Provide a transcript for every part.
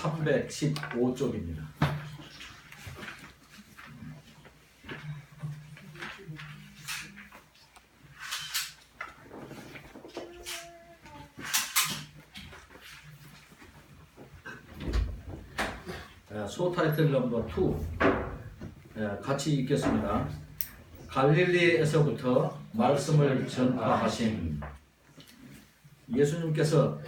315쪽입니다. 소타이틀 넘버 2 같이 읽겠습니다. 갈릴리에서부터 말씀을 전파하신 예수님께서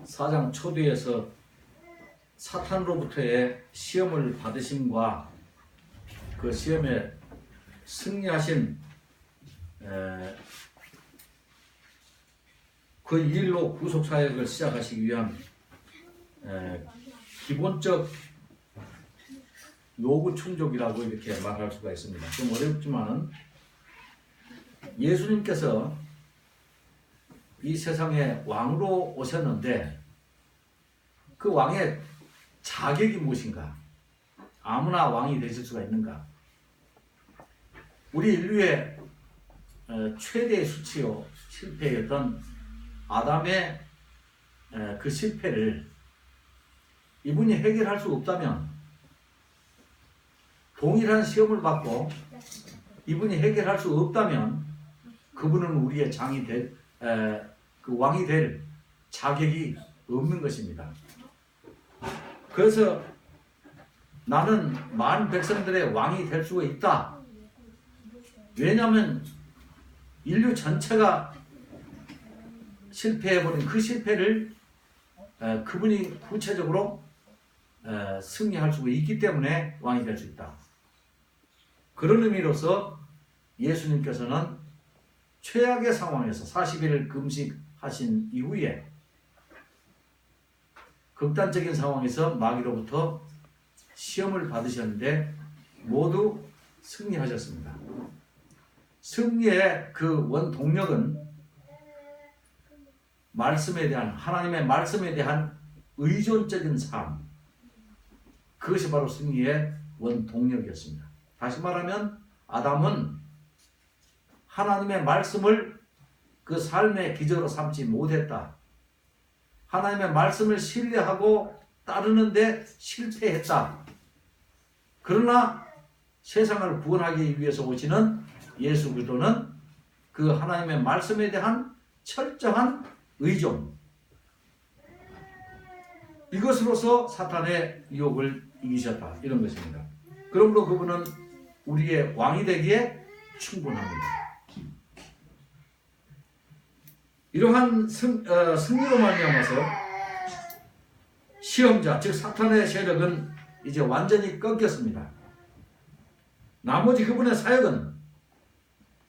4장 초뒤에서 사탄으로부터의 시험을 받으심과 그 시험에 승리하신 그 일로 구속사역을 시작하시기 위한 기본적 요구 충족이라고 이렇게 말할 수가 있습니다. 좀 어렵지만은 예수님께서 이 세상에 왕으로 오셨는데 그 왕의 자격이 무엇인가? 아무나 왕이 되실 수가 있는가? 우리 인류의 최대의 수치요 실패였던 아담의 그 실패를 이분이 해결할 수 없다면, 동일한 시험을 받고 이분이 해결할 수 없다면 그분은 우리의 그 왕이 될 자격이 없는 것입니다. 그래서 나는 많은 백성들의 왕이 될 수가 있다. 왜냐하면 인류 전체가 실패해버린 그 실패를 그분이 구체적으로 승리할 수가 있기 때문에 왕이 될 수 있다. 그런 의미로서 예수님께서는 최악의 상황에서 40일을 금식하신 이후에 극단적인 상황에서 마귀로부터 시험을 받으셨는데 모두 승리하셨습니다. 승리의 그 원동력은 말씀에 대한, 하나님의 말씀에 대한 의존적인 삶, 그것이 바로 승리의 원동력이었습니다. 다시 말하면 아담은 하나님의 말씀을 그 삶의 기저로 삼지 못했다. 하나님의 말씀을 신뢰하고 따르는데 실패했다. 그러나 세상을 구원하기 위해서 오시는 예수 그리스도는 그 하나님의 말씀에 대한 철저한 의존, 이것으로서 사탄의 유혹을 이기셨다, 이런 것입니다. 그러므로 그분은 우리의 왕이 되기에 충분합니다. 이러한 승리로 말미암아서 시험자, 즉 사탄의 세력은 이제 완전히 꺾였습니다. 나머지 그분의 사역은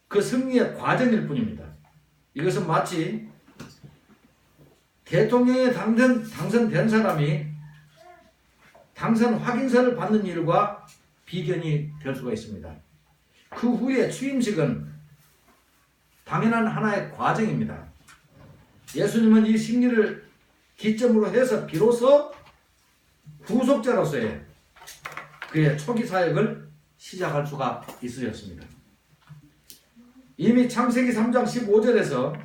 그 승리의 과정일 뿐입니다. 이것은 마치 대통령에 당선된 사람이 당선 확인서를 받는 일과 비견이 될 수가 있습니다. 그 후에 취임식은 당연한 하나의 과정입니다. 예수님은 이 승리를 기점으로 해서 비로소 구속자로서의 그의 초기 사역을 시작할 수가 있으셨습니다. 이미 창세기 3장 15절에서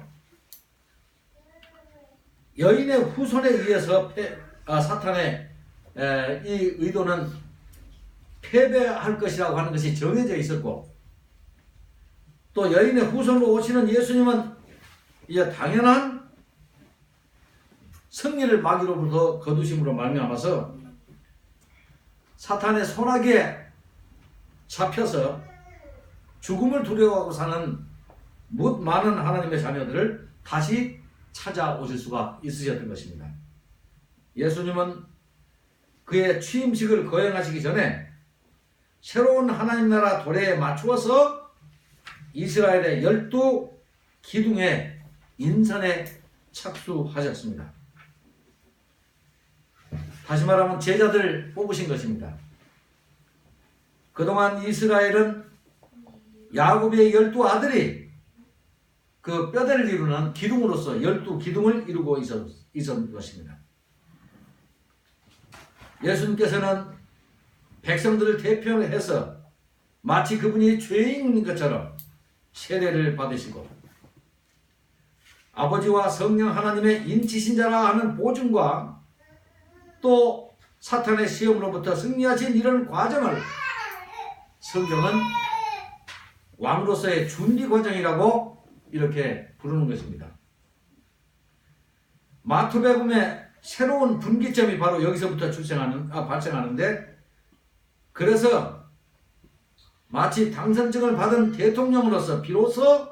여인의 후손에 의해서 사탄의 이 의도는 패배할 것이라고 하는 것이 정해져 있었고, 또 여인의 후손으로 오시는 예수님은 이제 당연한 승리를 마귀로부터 거두심으로 말미암아서 사탄의 손아귀에 잡혀서 죽음을 두려워하고 사는 뭇 많은 하나님의 자녀들을 다시 찾아오실 수가 있으셨던 것입니다. 예수님은 그의 취임식을 거행하시기 전에 새로운 하나님 나라 도래에 맞추어서 이스라엘의 12기둥의 인선에 착수하셨습니다. 다시 말하면 제자들 뽑으신 것입니다. 그동안 이스라엘은 야곱의 12아들이 그 뼈대를 이루는 기둥으로서 12기둥을 이루고 있었던 것입니다. 예수님께서는 백성들을 대표해서 마치 그분이 죄인인 것처럼 세례를 받으시고 아버지와 성령 하나님의 인치신 자라 하는 보증과 또 사탄의 시험으로부터 승리하신 이런 과정을 성경은 왕으로서의 준비 과정이라고 이렇게 부르는 것입니다. 마투복음의 새로운 분기점이 바로 여기서부터 발생하는데, 그래서 마치 당선증을 받은 대통령으로서 비로소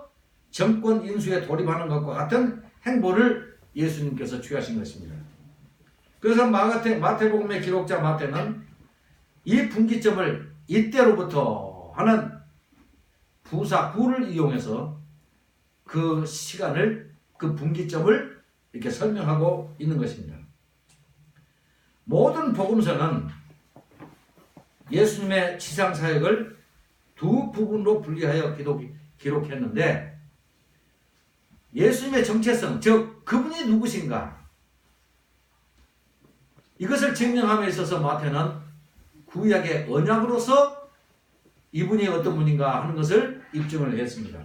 정권 인수에 돌입하는 것과 같은 행보를 예수님께서 취하신 것입니다. 그래서 마태복음의 기록자 마태는 이 분기점을 이때로부터 하는 부사 구를 이용해서 그 시간을, 그 분기점을 이렇게 설명하고 있는 것입니다. 모든 복음서는 예수님의 지상 사역을 두 부분으로 분리하여 기록했는데, 예수님의 정체성, 즉 그분이 누구신가, 이것을 증명함에 있어서 마태는 구약의 언약으로서 이분이 어떤 분인가 하는 것을 입증을 했습니다.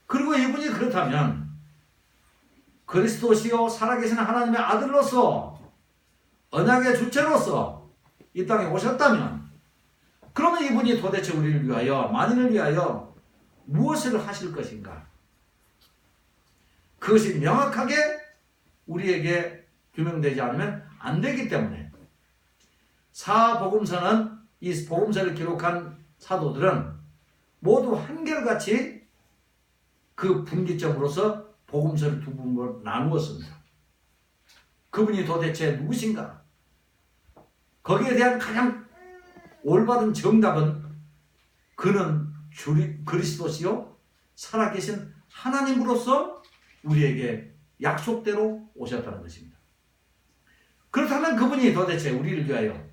그리고 이분이 그렇다면 그리스도시요 살아계신 하나님의 아들로서 언약의 주체로서 이 땅에 오셨다면, 그러면 이분이 도대체 우리를 위하여, 만인을 위하여 무엇을 하실 것인가? 그것이 명확하게 우리에게 규명되지 않으면 안 되기 때문에 사복음서는, 이 복음서를 기록한 사도들은 모두 한결같이 그 분기점으로서 복음서를 두 부분으로 나누었습니다. 그분이 도대체 누구신가? 거기에 대한 가장 올바른 정답은 그는 그리스도시요 살아계신 하나님으로서 우리에게 약속대로 오셨다는 것입니다. 그렇다면 그분이 도대체 우리를 위하여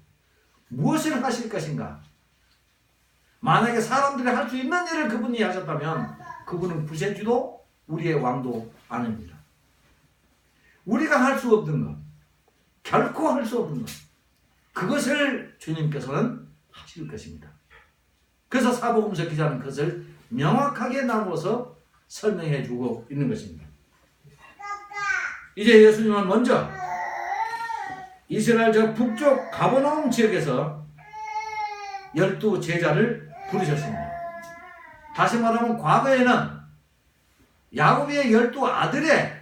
무엇을 하실 것인가? 만약에 사람들이 할 수 있는 일을 그분이 하셨다면 그분은 구세주도 우리의 왕도 아닙니다. 우리가 할 수 없는 것, 결코 할 수 없는 것, 그것을 주님께서는 하실 것입니다. 그래서 사복음서 기자는 그것을 명확하게 나누어서 설명해 주고 있는 것입니다. 이제 예수님은 먼저 이스라엘 저 북쪽 가버나움 지역에서 12 제자를 부르셨습니다. 다시 말하면 과거에는 야곱의 12 아들의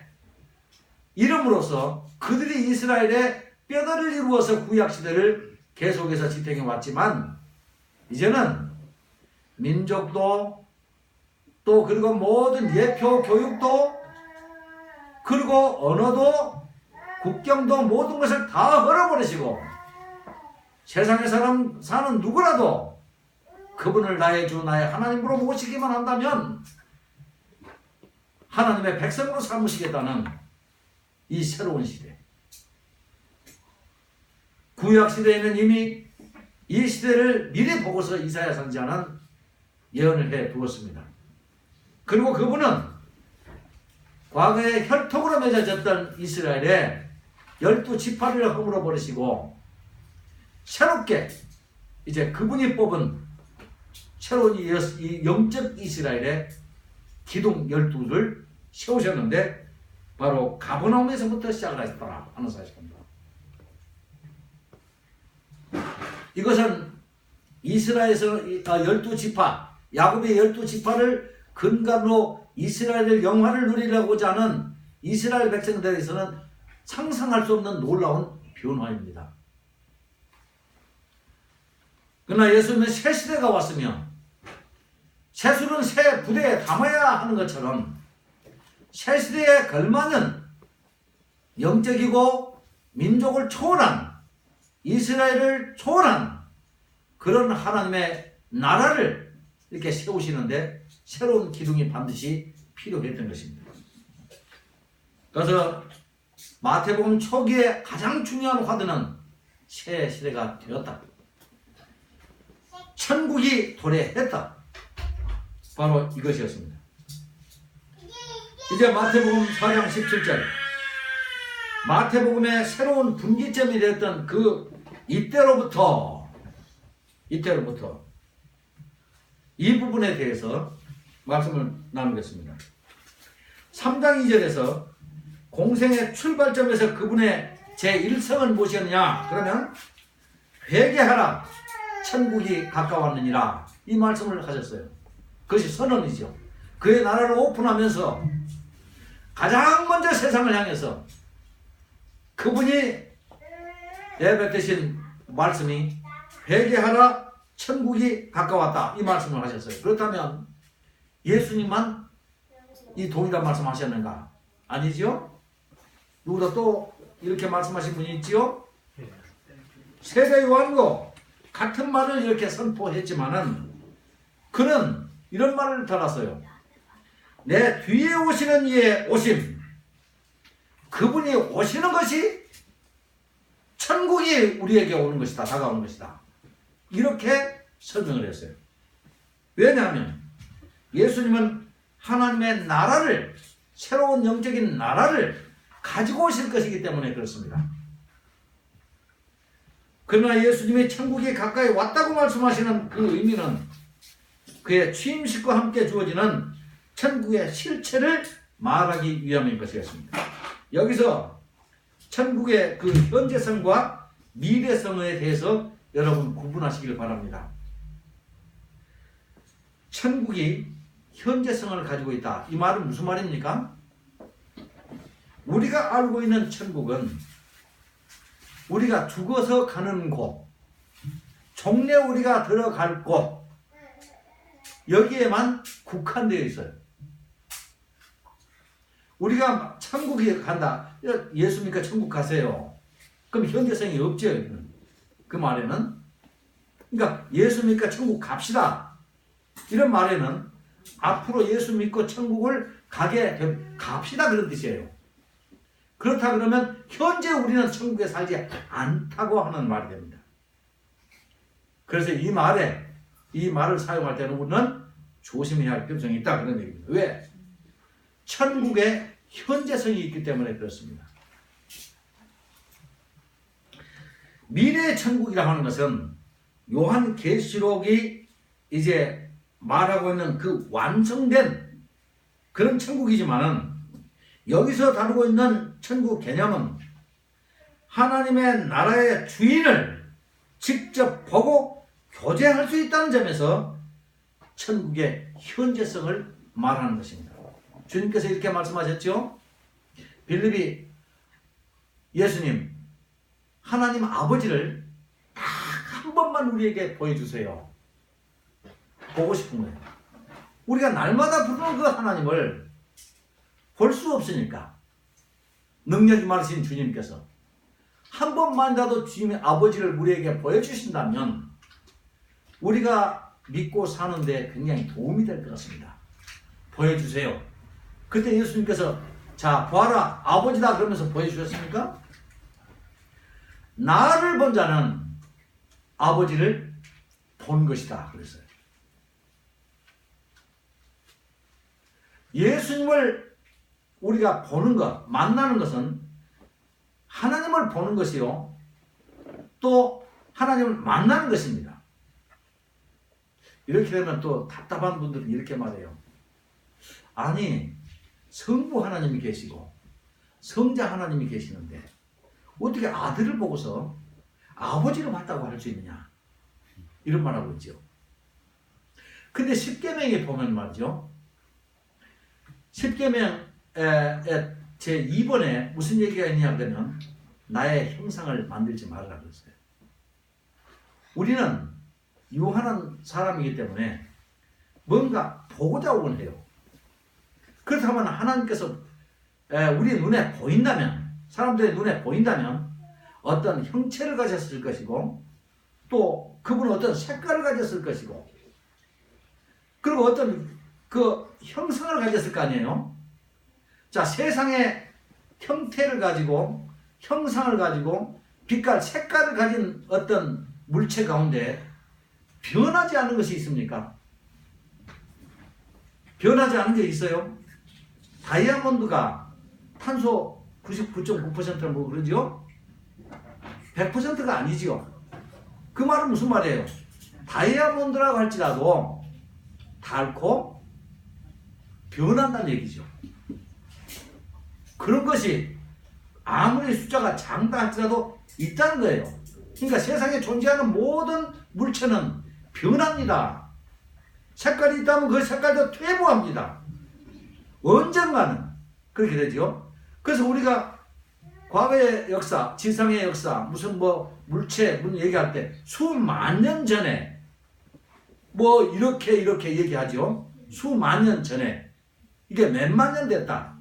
이름으로서 그들이 이스라엘의 뼈대를 이루어서 구약시대를 계속해서 지탱해 왔지만, 이제는 민족도 또 그리고 모든 예표 교육도 그리고 언어도 국경도 모든 것을 다 헐어버리시고 세상에 사는 누구라도 그분을 나의 주 나의 하나님으로 모시기만 한다면 하나님의 백성으로 삼으시겠다는 이 새로운 시대, 구약시대에는 이미 이 시대를 미리 보고서 이사야 선지자는 예언을 해 두었습니다. 그리고 그분은 과거에 혈통으로 맺어졌던 이스라엘의 12지파를 허물어 버리시고 새롭게 이제 그분이 뽑은 새로운 이 영적 이스라엘의 기둥 12를 세우셨는데, 바로 가버나움에서부터 시작을 하셨더라 하는 사실입니다. 이것은 이스라엘에서 12지파, 야곱의 12지파를 근간으로 이스라엘의 영화를 누리려고자 하는 이스라엘 백성들에게서는 상상할 수 없는 놀라운 변화입니다. 그러나 예수님은 새 시대가 왔으며 새술은 새 부대에 담아야 하는 것처럼 새 시대에 걸맞는 영적이고 민족을 초월한, 이스라엘을 초월한 그런 하나님의 나라를 이렇게 세우시는데 새로운 기둥이 반드시 필요했던 것입니다. 그래서 마태복음 초기에 가장 중요한 화두는 새 시대가 되었다, 천국이 도래했다, 바로 이것이었습니다. 이제 마태복음 4장 17절, 마태복음의 새로운 분기점이 됐던 그 이때로부터 이 부분에 대해서 말씀을 나누겠습니다. 3장 2절에서 공생의 출발점에서 그분의 제1성은 무엇이었냐? 그러면 회개하라 천국이 가까웠느니라 이 말씀을 하셨어요. 그것이 선언이죠. 그의 나라를 오픈하면서 가장 먼저 세상을 향해서 그분이 내뱉으신 말씀이 회개하라 천국이 가까웠다 이 말씀을 하셨어요. 그렇다면 예수님만 이 동일한 말씀 하셨는가? 아니죠? 누구도 또 이렇게 말씀하신 분이 있지요? 세례 요한도 같은 말을 이렇게 선포했지만은 그는 이런 말을 달았어요. 내 뒤에 오시는 이의 오심, 그분이 오시는 것이 천국이 우리에게 오는 것이다, 다가오는 것이다. 이렇게 설명을 했어요. 왜냐하면 예수님은 하나님의 나라를, 새로운 영적인 나라를 가지고 오실 것이기 때문에 그렇습니다. 그러나 예수님이 천국이 가까이 왔다고 말씀하시는 그 의미는 그의 취임식과 함께 주어지는 천국의 실체를 말하기 위함인 것이었습니다. 여기서 천국의 그 현재성과 미래성에 대해서 여러분 구분하시길 바랍니다. 천국이 현재성을 가지고 있다. 이 말은 무슨 말입니까? 우리가 알고 있는 천국은 우리가 죽어서 가는 곳, 종래 우리가 들어갈 곳, 여기에만 국한되어 있어요. 우리가 천국에 간다. 예수 믿고 천국 가세요. 그럼 현재성이 없죠. 그 말에는. 그러니까 예수 믿고 천국 갑시다. 이런 말에는 앞으로 예수 믿고 천국을 갑시다 그런 뜻이에요. 그렇다 그러면 현재 우리는 천국에 살지 않다고 하는 말이 됩니다. 그래서 이 말을 사용할 때는 우리는 조심해야 할 필요성이 있다 그런 얘기입니다. 왜? 천국에 현재성이 있기 때문에 그렇습니다. 미래의 천국이라고 하는 것은 요한계시록이 이제 말하고 있는 그 완성된 그런 천국이지만은 여기서 다루고 있는 천국 개념은 하나님의 나라의 주인을 직접 보고 교제할 수 있다는 점에서 천국의 현재성을 말하는 것입니다. 주님께서 이렇게 말씀하셨죠. 빌립이 예수님 하나님 아버지를 딱 한 번만 우리에게 보여주세요. 보고 싶은 거예요. 우리가 날마다 부르는 그 하나님을 볼 수 없으니까 능력이 많으신 주님께서 한 번만이라도 주님의 아버지를 우리에게 보여주신다면 우리가 믿고 사는데 굉장히 도움이 될 것 같습니다. 보여주세요. 그때 예수님께서 자 보아라 아버지다 그러면서 보여주셨습니까? 나를 본 자는 아버지를 본 것이다 그랬어요. 예수님을 우리가 보는 것, 만나는 것은 하나님을 보는 것이요. 또 하나님을 만나는 것입니다. 이렇게 되면 또 답답한 분들은 이렇게 말해요. 아니, 성부 하나님이 계시고 성자 하나님이 계시는데 어떻게 아들을 보고서 아버지를 봤다고 할 수 있느냐. 이런 말하고 있죠. 근데 십계명에 보면 말이죠. 십계명 제 2번에 무슨 얘기가 있냐 하면 나의 형상을 만들지 말라 그랬어요. 우리는 유한한 사람이기 때문에 뭔가 보고자 원해요. 그렇다면 하나님께서 우리 눈에 보인다면 사람들의 눈에 보인다면 어떤 형체를 가졌을 것이고 또 그분은 어떤 색깔을 가졌을 것이고 그리고 어떤 그 형상을 가졌을 거 아니에요. 자, 세상의 형태를 가지고 형상을 가지고 빛깔, 색깔을 가진 어떤 물체 가운데 변하지 않는 것이 있습니까? 변하지 않은 게 있어요. 다이아몬드가 탄소 99.9%는 뭐 그러죠? 100%가 아니지요. 그 말은 무슨 말이에요? 다이아몬드라고 할지라도 닳고 변한다는 얘기죠. 그런 것이 아무리 숫자가 작다 할지라도 있다는 거예요. 그러니까 세상에 존재하는 모든 물체는 변합니다. 색깔이 있다면 그 색깔도 퇴보합니다. 언젠가는 그렇게 되죠. 그래서 우리가 과거의 역사, 지상의 역사, 무슨 뭐 물체 무슨 얘기할 때 수만 년 전에 뭐 이렇게 얘기하죠. 수만 년 전에 이게 몇만 년 됐다.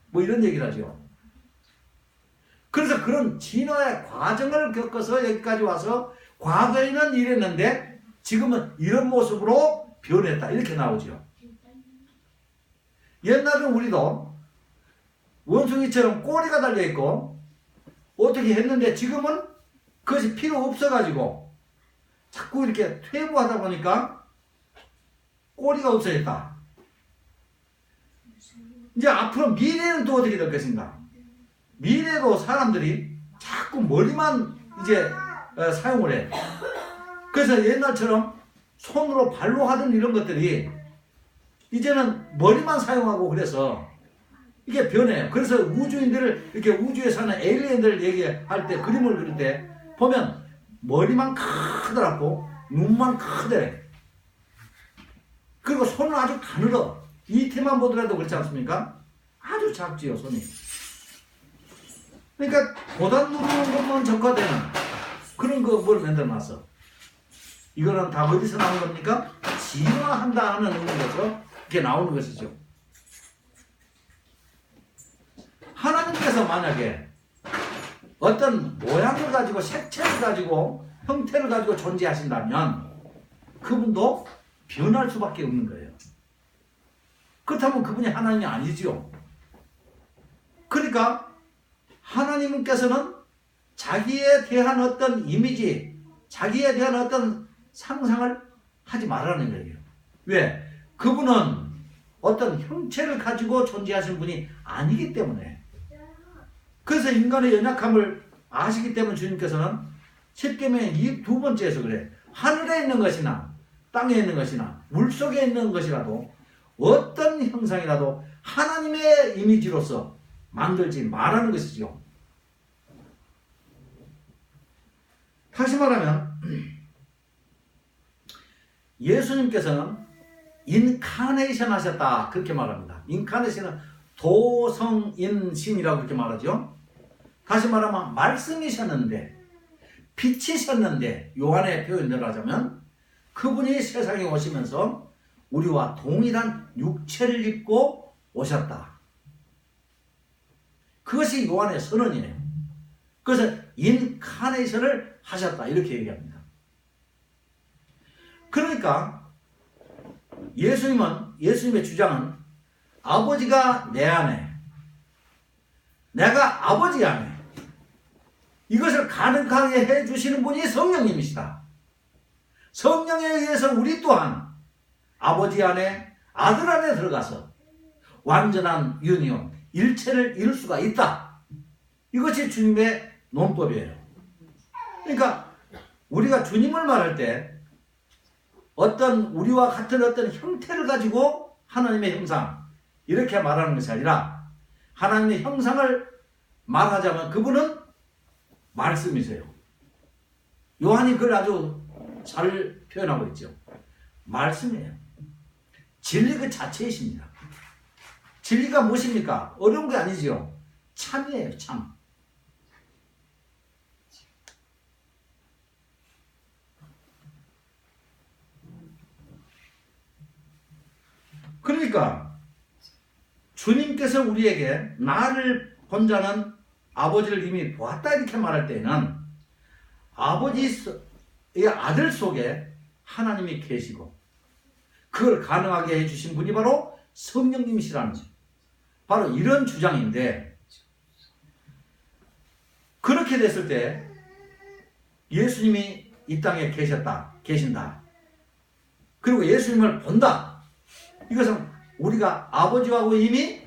뭐 이런 얘기를 하죠. 그래서 그런 진화의 과정을 겪어서 여기까지 와서 과거에는 이랬는데 지금은 이런 모습으로 변했다. 이렇게 나오죠. 옛날에는 우리도 원숭이처럼 꼬리가 달려있고 어떻게 했는데 지금은 그것이 필요 없어가지고 자꾸 이렇게 퇴보하다 보니까 꼬리가 없어졌다. 이제 앞으로 미래는 또 어떻게 될 것인가? 미래도 사람들이 자꾸 머리만 이제 사용을 해. 그래서 옛날처럼 손으로 발로 하던 이런 것들이 이제는 머리만 사용하고 그래서 이게 변해요. 그래서 우주인들을 이렇게 우주에 사는 에일리언들을 얘기할 때 그림을 그릴 때 보면 머리만 크더라고 눈만 크더래. 그리고 손은 아주 가늘어. 이태만 보더라도 그렇지 않습니까? 아주 작지요 손이. 그러니까 보단 누르는 것만 적화되는 그런 걸 만들어놨어. 이거는 다 어디서 나온 겁니까? 진화한다 하는 의미에서 이렇게 나오는 것이죠. 하나님께서 만약에 어떤 모양을 가지고 색채를 가지고 형태를 가지고 존재하신다면 그분도 변할 수밖에 없는 거예요. 그렇다면 그분이 하나님이 아니지요. 그러니까 하나님께서는 자기에 대한 어떤 이미지, 자기에 대한 어떤 상상을 하지 말라는 거예요. 왜? 그분은 어떤 형체를 가지고 존재하신 분이 아니기 때문에. 그래서 인간의 연약함을 아시기 때문에 주님께서는 십계명의 이 두 번째에서 그래. 하늘에 있는 것이나 땅에 있는 것이나 물속에 있는 것이라도 어떤 형상이라도 하나님의 이미지로서 만들지 말라는 것이죠. 다시 말하면 예수님께서는 인카네이션 하셨다 그렇게 말합니다. 인카네이션은 도성인신이라고 그렇게 말하죠. 다시 말하면 말씀이셨는데 빛이셨는데 요한의 표현대로 하자면 그분이 세상에 오시면서 우리와 동일한 육체를 입고 오셨다. 그것이 요한의 선언이에요. 그래서 인카네이션을 하셨다 이렇게 얘기합니다. 그러니까 예수님의 주장은 아버지가 내 안에 내가 아버지 안에 이것을 가능하게 해주시는 분이 성령님이시다. 성령에 의해서 우리 또한 아버지 안에 아들 안에 들어가서 완전한 유니온 일체를 이룰 수가 있다. 이것이 주님의 논법이에요. 그러니까 우리가 주님을 말할 때 어떤 우리와 같은 어떤 형태를 가지고 하나님의 형상 이렇게 말하는 것이 아니라 하나님의 형상을 말하자면 그분은 말씀이세요. 요한이 그걸 아주 잘 표현하고 있죠. 말씀이에요. 진리 그 자체이십니다. 진리가 무엇입니까? 어려운 게 아니죠. 참이에요. 참. 그러니까 주님께서 우리에게 나를 본 자는 아버지를 이미 보았다 이렇게 말할 때는 아버지의 아들 속에 하나님이 계시고 그걸 가능하게 해주신 분이 바로 성령님이시라는 거죠. 바로 이런 주장인데 그렇게 됐을 때 예수님이 이 땅에 계신다. 그리고 예수님을 본다. 이것은 우리가 아버지하고 이미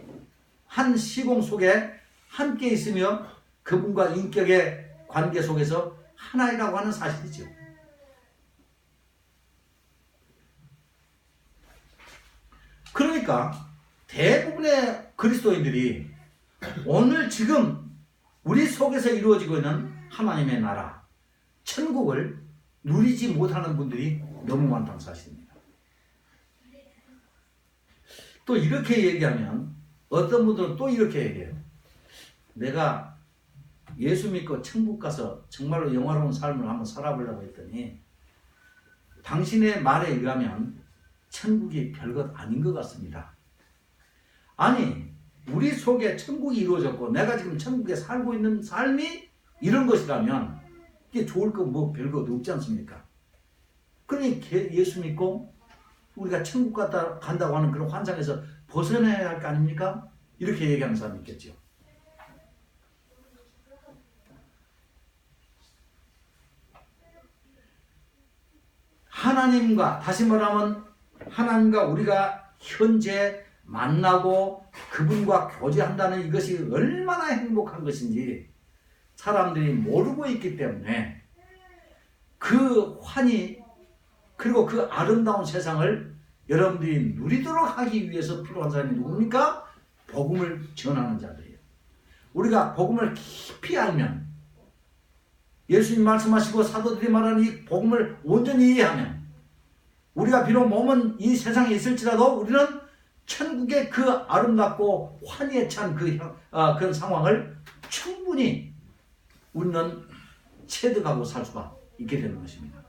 한 시공 속에 함께 있으며 그분과 인격의 관계 속에서 하나이라고 하는 사실이죠. 그러니까 대부분의 그리스도인들이 오늘 지금 우리 속에서 이루어지고 있는 하나님의 나라, 천국을 누리지 못하는 분들이 너무 많다는 사실입니다. 또 이렇게 얘기하면 어떤 분들은 또 이렇게 얘기해요. 내가 예수 믿고 천국 가서 정말로 영화로운 삶을 한번 살아보려고 했더니 당신의 말에 의하면 천국이 별것 아닌 것 같습니다. 아니, 우리 속에 천국이 이루어졌고 내가 지금 천국에 살고 있는 삶이 이런 것이라면 이게 좋을 거 뭐 별것 없지 않습니까? 그러니 예수 믿고 우리가 천국 간다고 하는 그런 환상에서 벗어나야 할 거 아닙니까? 이렇게 얘기하는 사람이 있겠죠. 하나님과, 다시 말하면 하나님과 우리가 현재 만나고 그분과 교제한다는 이것이 얼마나 행복한 것인지 사람들이 모르고 있기 때문에 그 환희 그리고 그 아름다운 세상을 여러분들이 누리도록 하기 위해서 필요한 사람이 누굽니까? 복음을 전하는 자들이에요. 우리가 복음을 깊이 알면, 예수님 말씀하시고 사도들이 말하는 이 복음을 온전히 이해하면, 우리가 비록 몸은 이 세상에 있을지라도 우리는 천국의 그 아름답고 환희에 찬 그런 상황을 충분히 우리는 체득하고 살 수가 있게 되는 것입니다.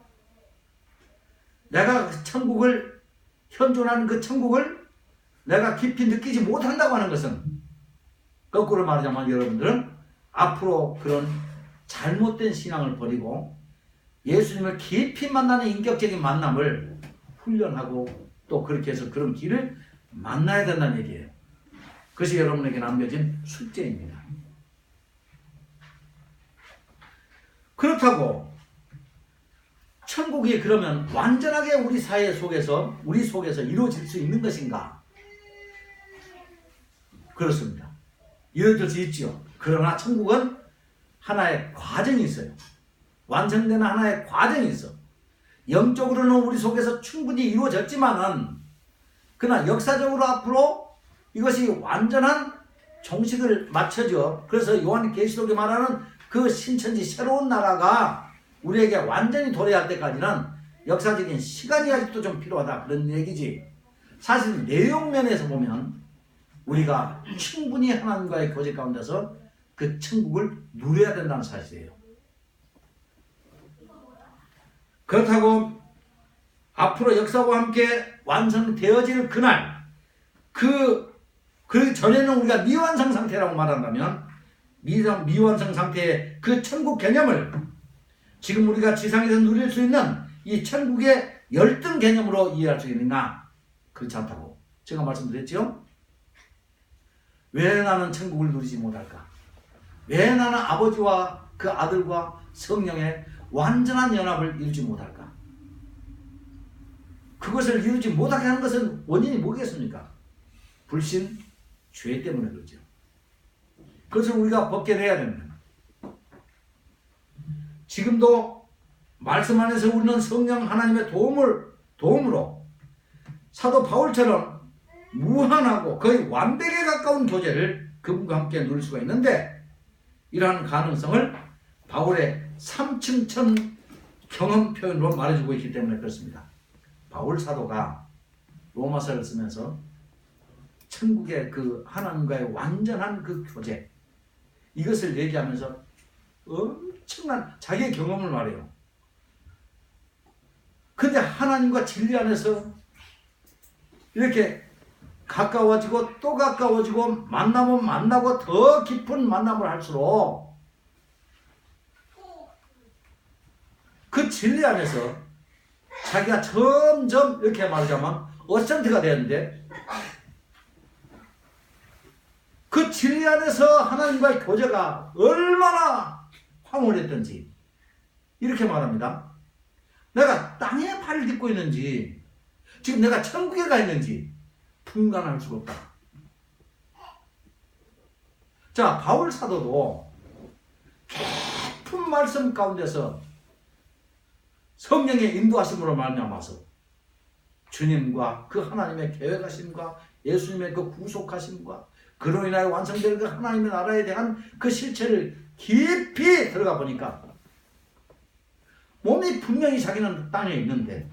내가 천국을, 현존하는 그 천국을 내가 깊이 느끼지 못한다고 하는 것은, 거꾸로 말하자면 여러분들은 앞으로 그런 잘못된 신앙을 버리고 예수님을 깊이 만나는 인격적인 만남을 훈련하고 또 그렇게 해서 그런 길을 만나야 된다는 얘기예요. 그것이 여러분에게 남겨진 숙제입니다. 그렇다고 천국이 그러면 완전하게 우리 사회 속에서, 우리 속에서 이루어질 수 있는 것인가? 그렇습니다. 이루어질 수 있죠. 그러나 천국은 하나의 과정이 있어요. 완성되는 하나의 과정이 있어. 영적으로는 우리 속에서 충분히 이루어졌지만은, 그러나 역사적으로 앞으로 이것이 완전한 종식을 맞춰져. 그래서 요한계시록에 말하는 그 신천지 새로운 나라가 우리에게 완전히 도래할 때까지는 역사적인 시간이 아직도 좀 필요하다, 그런 얘기지. 사실 내용면에서 보면 우리가 충분히 하나님과의 교제 가운데서 그 천국을 누려야 된다는 사실이에요. 그렇다고 앞으로 역사와 함께 완성되어질 그날, 그 전에는 우리가 미완성 상태라고 말한다면, 미완성 상태의 그 천국 개념을 지금 우리가 지상에서 누릴 수 있는 이 천국의 열등 개념으로 이해할 수 있느냐? 그렇지 않다고 제가 말씀드렸죠. 왜 나는 천국을 누리지 못할까? 왜 나는 아버지와 그 아들과 성령의 완전한 연합을 이루지 못할까? 그것을 이루지 못하게 하는 것은 원인이 뭐겠습니까? 불신, 죄 때문에 그렇죠. 그것을 우리가 벗겨내야 됩니다. 지금도 말씀 안에서 우리는 성령 하나님의 도움으로 사도 바울처럼 무한하고 거의 완벽에 가까운 교제를 그분과 함께 누릴 수가 있는데, 이러한 가능성을 바울의 3층천 경험 표현으로 말해주고 있기 때문에 그렇습니다. 바울 사도가 로마서를 쓰면서 천국의 그 하나님과의 완전한 그 교제, 이것을 얘기하면서 엄청난 자기의 경험을 말해요. 근데 하나님과 진리 안에서 이렇게 가까워지고 또 가까워지고 만나면 만나고 더 깊은 만남을 할수록 그 진리 안에서 자기가 점점, 이렇게 말하자면 어센트가 되는데, 그 진리 안에서 하나님과의 교제가 얼마나 황홀했던지, 이렇게 말합니다. 내가 땅에 발을 딛고 있는지, 지금 내가 천국에 가 있는지 분간할 수가 없다. 자, 바울 사도도 깊은 말씀 가운데서 성령의 인도하심으로 말미암아서 주님과 그 하나님의 계획하심과 예수님의 그 구속하심과 그로 인하여 완성될 그 하나님의 나라에 대한 그 실체를 깊이 들어가 보니까 몸이 분명히 자기는 땅에 있는데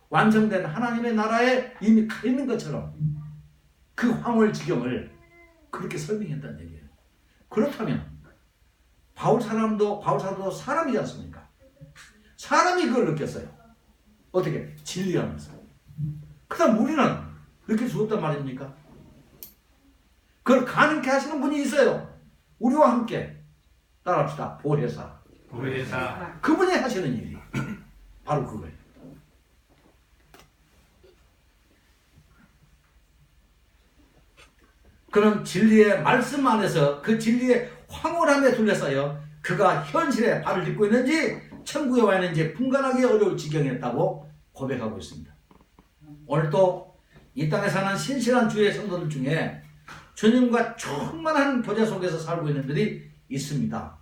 완성된 하나님의 나라에 이미 가 있는 것처럼 그 황홀지경을 그렇게 설명했다는 얘기예요. 그렇다면 바울 사도도 사람이지 않습니까? 사람이 그걸 느꼈어요. 어떻게? 진리하면서. 그다음 우리는 느낄 수 없단 말입니까? 그걸 가능케 하시는 분이 있어요. 우리와 함께 따라합시다. 보혜사. 그분이 하시는 일이 바로 그거예요. 그런 진리의 말씀 안에서 그 진리의 황홀함에 둘러싸여 그가 현실에 발을 딛고 있는지 천국에 와 있는지 분간하기 어려울 지경이었다고 고백하고 있습니다. 오늘도 이 땅에 사는 신실한 주의 성도들 중에 주님과 충만한 교제 속에서 살고 있는 들이 있습니다.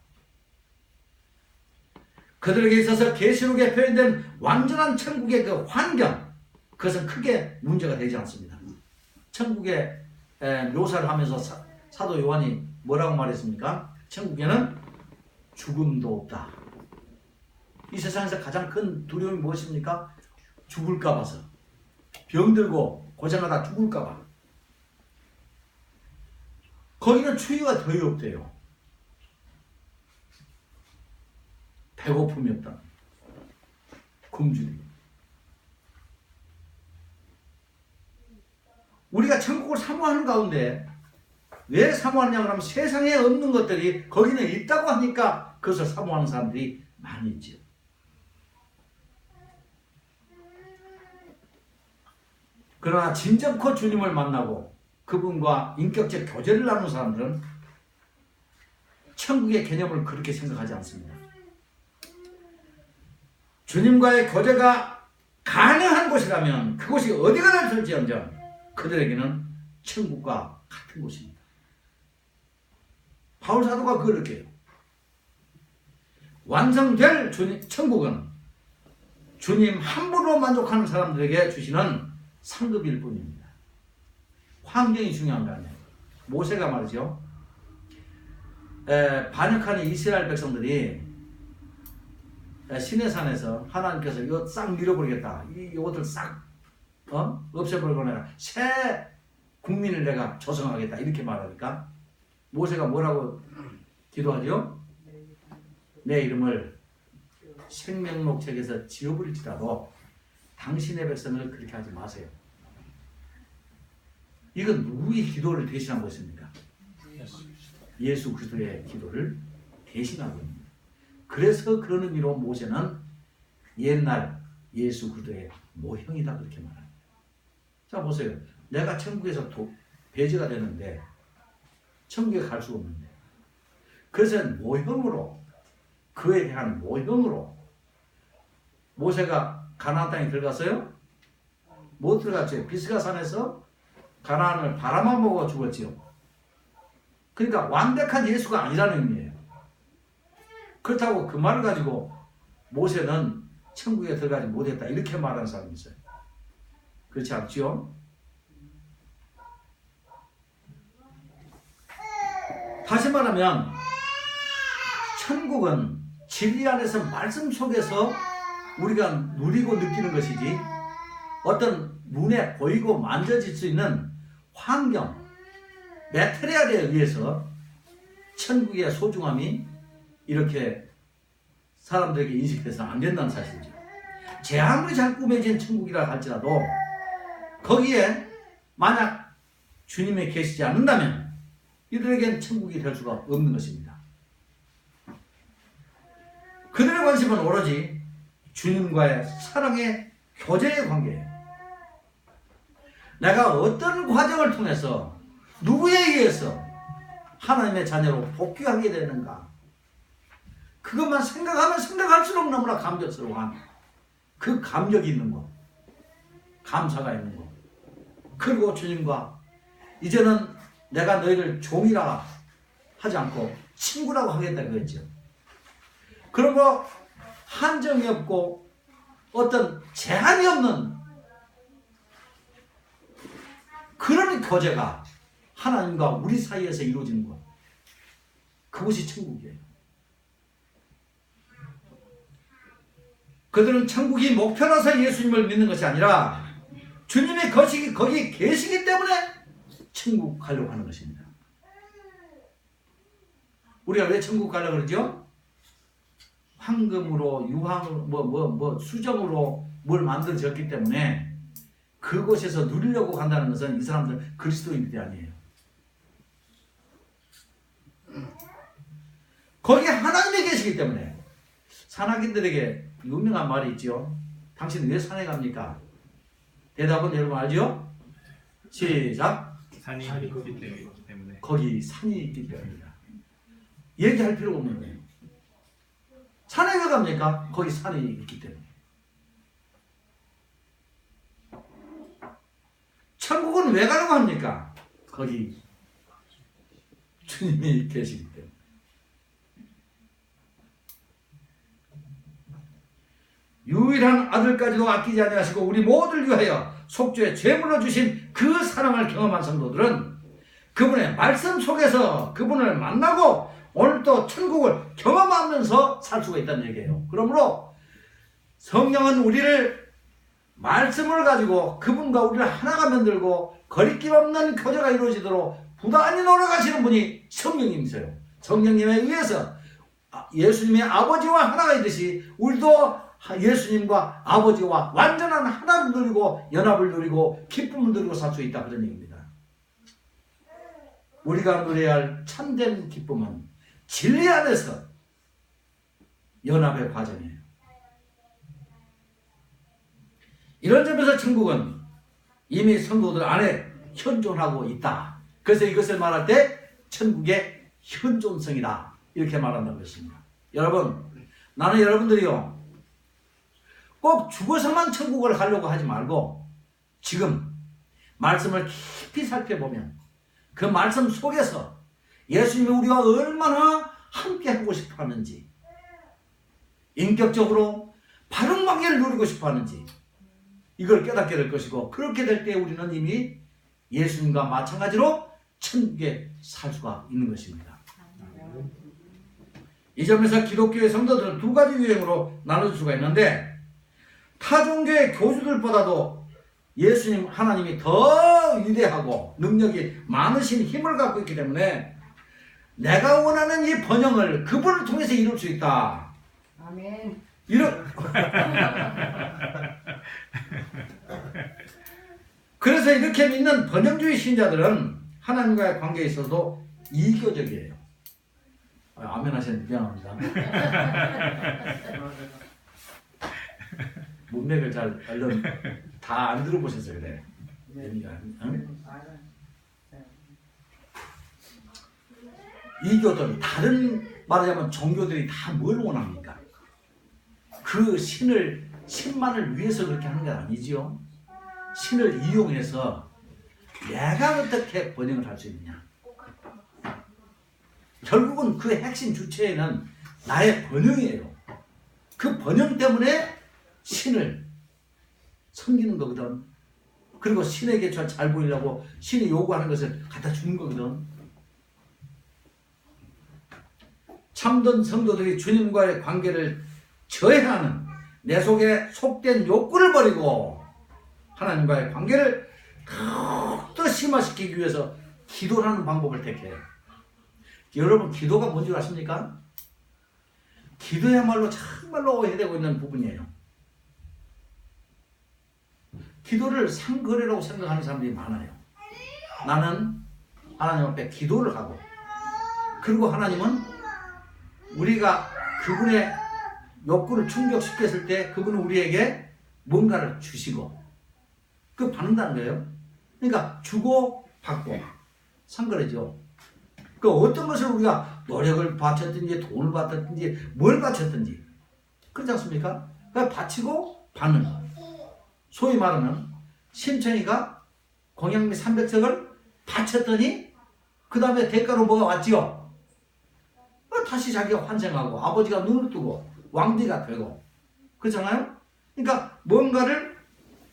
그들에게 있어서 계시록에 표현된 완전한 천국의 그 환경, 그것은 크게 문제가 되지 않습니다. 천국의 묘사를 하면서 사도 요한이 뭐라고 말했습니까? 천국에는 죽음도 없다. 이 세상에서 가장 큰 두려움이 무엇입니까? 죽을까 봐서. 병들고 고생하다 죽을까 봐. 거기는 추위가 거의 없대요. 배고픔이 없다. 굶주림. 우리가 천국을 사모하는 가운데 왜 사모하느냐 그러면 세상에 없는 것들이 거기는 있다고 하니까 그것을 사모하는 사람들이 많이 있죠. 그러나 진정코 주님을 만나고 그분과 인격적 교제를 나누는 사람들은 천국의 개념을 그렇게 생각하지 않습니다. 주님과의 교제가 가능한 곳이라면 그곳이 어디가 될지언정 그들에게는 천국과 같은 곳입니다. 바울 사도가 그렇게 해요. 완성될 천국은 주님 한 분으로 만족하는 사람들에게 주시는 상급일 뿐입니다. 환경이 중요한 거 아니에요. 모세가 말이죠. 반역하는 이스라엘 백성들이 시내산에서 하나님께서 이거 싹 밀어버리겠다. 이것들 싹 없애버리거나 새 국민을 내가 조성하겠다. 이렇게 말하니까 모세가 뭐라고 기도하죠? 내 이름을 생명록책에서 지워버릴지라도 당신의 백성을 그렇게 하지 마세요. 이건 누구의 기도를 대신한 것입니까? 예수 그리스도의 기도를 대신하고 있는 거예요. 그래서 그런 의미로 모세는 옛날 예수 그리스도의 모형이다 그렇게 말합니다. 자 보세요. 내가 천국에서 배제가 되는데 천국에 갈 수가 없는데 그래서 모형으로 그에 대한 모형으로 모세가 가나안 땅에 들어갔어요? 못 들어갔죠. 비스가산에서 가나안을 바라만 보고 죽었지요. 그러니까 완벽한 예수가 아니라는 의미예요. 그렇다고 그 말을 가지고 모세는 천국에 들어가지 못했다 이렇게 말하는 사람이 있어요. 그렇지 않지요? 다시 말하면 천국은 진리 안에서 말씀 속에서 우리가 누리고 느끼는 것이지 어떤 눈에 보이고 만져질 수 있는 환경, 메테리얼에 의해서 천국의 소중함이 이렇게 사람들에게 인식돼서는 안 된다는 사실이죠. 제 아무리 잘 꾸며진 천국이라 할지라도 거기에 만약 주님이 계시지 않는다면 이들에겐 천국이 될 수가 없는 것입니다. 그들의 관심은 오로지 주님과의 사랑의 교제의 관계예요. 내가 어떤 과정을 통해서 누구에 의해서 하나님의 자녀로 복귀하게 되는가 그것만 생각하면 생각할수록 너무나 감격스러운 그 감격이 있는 것, 감사가 있는 것. 그리고 주님과 이제는 내가 너희를 종이라 하지 않고 친구라고 하겠다 그랬죠. 그리고 한정이 없고 어떤 제한이 없는 그런 교제가 하나님과 우리 사이에서 이루어지는 것. 그것이 천국이에요. 그들은 천국이 목표라서 예수님을 믿는 것이 아니라 주님이 거기 계시기 때문에 천국 가려고 하는 것입니다. 우리가 왜 천국 가려고 그러죠? 황금으로 유황으로 수정으로 뭘 만들어졌기 때문에 그곳에서 누리려고 간다는 것은 이 사람들 그리스도인들이 아니에요. 거기에 하나님이 계시기 때문에. 산악인들에게 유명한 말이 있죠. 당신은 왜 산에 갑니까? 대답은 여러분 알죠? 시작. 산이 있기 때문에. 거기 산이 있기 때문이다. 얘기할 필요가 없는 거예요. 산에 왜 갑니까? 거기 산이 있기 때문에. 천국은 왜 가려고 합니까? 거기 주님이 계시기 때문에. 유일한 아들까지도 아끼지 아니하시고 우리 모두를 위하여 속죄 제물로 주신 그 사랑을 경험한 성도들은 그분의 말씀 속에서 그분을 만나고 오늘 또 천국을 경험하면서 살 수가 있다는 얘기예요. 그러므로 성령은 우리를 말씀을 가지고 그분과 우리를 하나가 만들고 거리낌 없는 교제가 이루어지도록 부단히 노력하시는 분이 성령님이세요. 성령님에 의해서 예수님의 아버지와 하나가 있듯이 우리도 예수님과 아버지와 완전한 하나를 누리고 연합을 누리고 기쁨을 누리고 살 수 있다, 그런 얘기입니다. 우리가 누려야 할 참된 기쁨은 진리 안에서 연합의 과정이에요. 이런 점에서 천국은 이미 성도들 안에 현존하고 있다. 그래서 이것을 말할 때 천국의 현존성이다, 이렇게 말한다고 했습니다. 여러분, 나는 여러분들이요 꼭 죽어서만 천국을 가려고 하지 말고 지금 말씀을 깊이 살펴보면 그 말씀 속에서 예수님이 우리와 얼마나 함께 하고 싶어 하는지, 인격적으로 바른 관계를 누리고 싶어 하는지 이걸 깨닫게 될 것이고, 그렇게 될 때 우리는 이미 예수님과 마찬가지로 천국에 살 수가 있는 것입니다. 이 점에서 기독교의 성도들은 두 가지 유형으로 나눠질 수가 있는데, 타종교의 교주들보다도 예수님 하나님이 더 위대하고 능력이 많으신 힘을 갖고 있기 때문에 내가 원하는 이 번영을 그분을 통해서 이룰 수 있다. 아멘. 그래서 이렇게 믿는 번영주의 신자들은 하나님과의 관계에 있어도 이교적이에요. 아멘 하시는데 미안합니다. 문맥을 잘 얼른 다 안 들어보셔서 그래. 응? 이교들, 다른 말하자면 종교들이 다 뭘 원합니까? 그 신만을 위해서 그렇게 하는 건 아니지요. 신을 이용해서 내가 어떻게 번영을 할 수 있느냐. 결국은 그 핵심 주체에는 나의 번영이에요. 그 번영 때문에 신을 섬기는 거거든. 그리고 신에게 잘 보이려고 신이 요구하는 것을 갖다 주는 거거든. 참된 성도들이 주님과의 관계를 저해하는 내 속에 속된 욕구를 버리고 하나님과의 관계를 더욱더 심화시키기 위해서 기도라는 방법을 택해요. 여러분, 기도가 뭔지 아십니까? 기도야말로 정말로 오해되고 있는 부분이에요. 기도를 상거래라고 생각하는 사람들이 많아요. 나는 하나님 앞에 기도를 하고, 그리고 하나님은 우리가 그분의 욕구를 충족시켰을 때 그분은 우리에게 뭔가를 주시고 그 받는다는 거예요. 그러니까 주고 받고 상거래죠. 그 어떤 것을 우리가 노력을 바쳤든지 돈을 바쳤든지 뭘 바쳤든지 그렇지 않습니까? 그러니까 바치고 받는 거. 소위 말하면 심청이가 공양미 300석을 바쳤더니 그 다음에 대가로 뭐가 왔지요? 다시 자기가 환생하고 아버지가 눈을 뜨고 왕비가 되고 그렇잖아요? 그러니까 뭔가를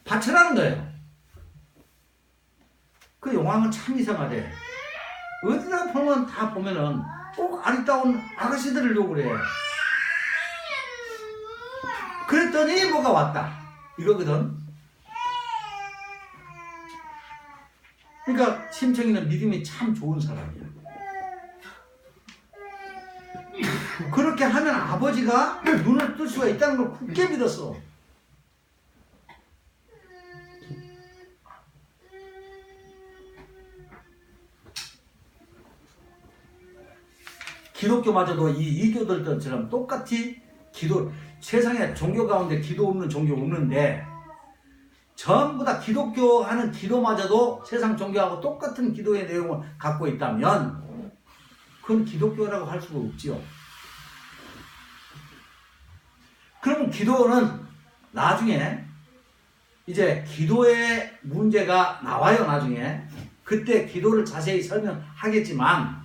바쳐라는 거예요. 그 용왕은 참 이상하대. 어디다 보면 다 보면은 꼭 아리따운 아가씨들을 요구를 해. 그랬더니 뭐가 왔다 이거거든. 그러니까 심청이는 믿음이 참 좋은 사람이야. 그렇게 하면 아버지가 눈을 뜰 수가 있다는 걸 굳게 믿었어. 기독교마저도 이 이교들처럼 똑같이 세상에 종교 가운데 기도 없는 종교 없는데 전부 다 기독교 하는 기도마저도 세상 종교하고 똑같은 기도의 내용을 갖고 있다면 그건 기독교라고 할 수가 없지요. 그러면 기도는 나중에 이제 기도의 문제가 나와요. 나중에 그때 기도를 자세히 설명하겠지만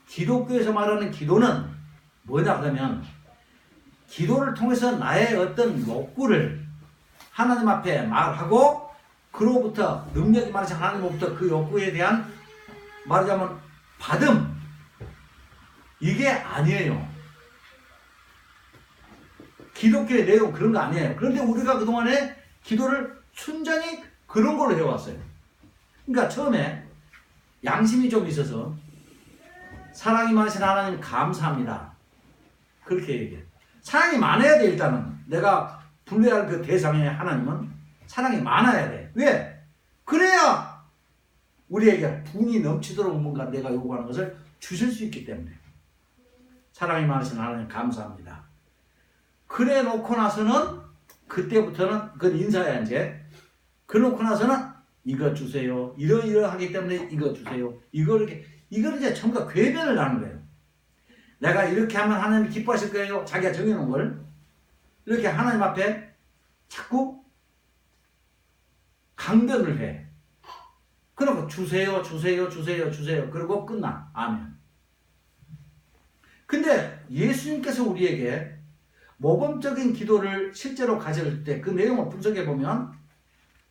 기독교에서 말하는 기도는 뭐냐 그러면 기도를 통해서 나의 어떤 욕구를 하나님 앞에 말하고 그로부터 능력이 많으신 하나님으로부터 그 욕구에 대한 말하자면 받음 이게 아니에요. 기독교의 내용 그런 거 아니에요. 그런데 우리가 그동안에 기도를 순전히 그런 걸로 해왔어요. 그러니까 처음에 양심이 좀 있어서 사랑이 많으신 하나님 감사합니다. 그렇게 얘기해. 사랑이 많아야 돼. 일단은 내가 분류할 그 대상의 하나님은 사랑이 많아야 돼. 왜? 그래야 우리에게 분이 넘치도록 뭔가 내가 요구하는 것을 주실 수 있기 때문에. 사랑이 많으신 하나님 감사합니다. 그래 놓고 나서는 그때부터는 그건 인사야 이제. 그래 놓고 나서는 이거 주세요. 이러하기 때문에 이거 주세요. 이걸 이제 전부 다 궤변을 하는 거예요. 내가 이렇게 하면 하나님이 기뻐하실 거예요. 자기가 정해놓은 걸 이렇게 하나님 앞에 자꾸 강변을 해. 그러고 주세요. 그러고 끝나. 아멘. 근데 예수님께서 우리에게 모범적인 기도를 실제로 가질 때 그 내용을 분석해 보면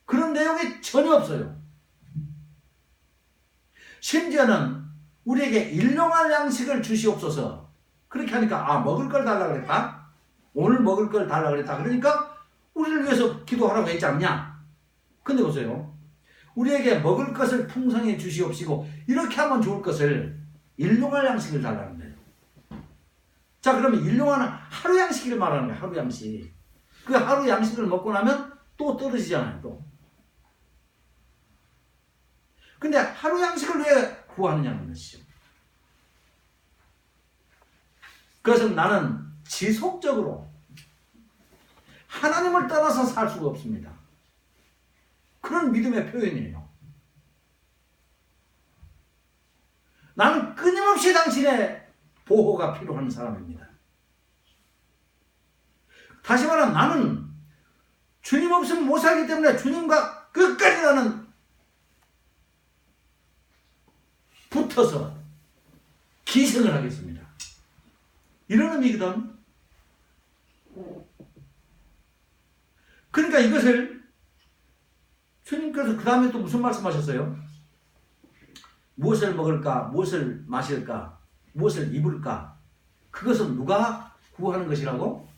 그런 내용이 전혀 없어요. 심지어는 우리에게 일용할 양식을 주시옵소서. 그렇게 하니까 먹을 걸 달라고 그랬다. 오늘 먹을 걸 달라고 그랬다. 그러니까 우리를 위해서 기도하라고 했지 않냐. 근데 보세요. 우리에게 먹을 것을 풍성히 주시옵시고 이렇게 하면 좋을 것을 일용할 양식을 달라는 거예요. 자, 그러면 일용하는 하루 양식을 말하는 거예요. 하루 양식. 그 하루 양식을 먹고 나면 또 떨어지잖아요. 또. 근데 하루 양식을 왜 구하느냐는 것이죠. 그것은 나는 지속적으로 하나님을 떠나서 살 수가 없습니다. 그런 믿음의 표현이에요. 나는 끊임없이 당신의 보호가 필요한 사람입니다. 다시 말하면 나는 주님 없으면 못 살기 때문에 주님과 끝까지 나는 붙어서 기생을 하겠습니다. 이런 의미거든. 그러니까 이것을 주님께서 그 다음에 또 무슨 말씀하셨어요? 무엇을 먹을까? 무엇을 마실까? 무엇을 입을까? 그것은 누가 구하는 것이라고?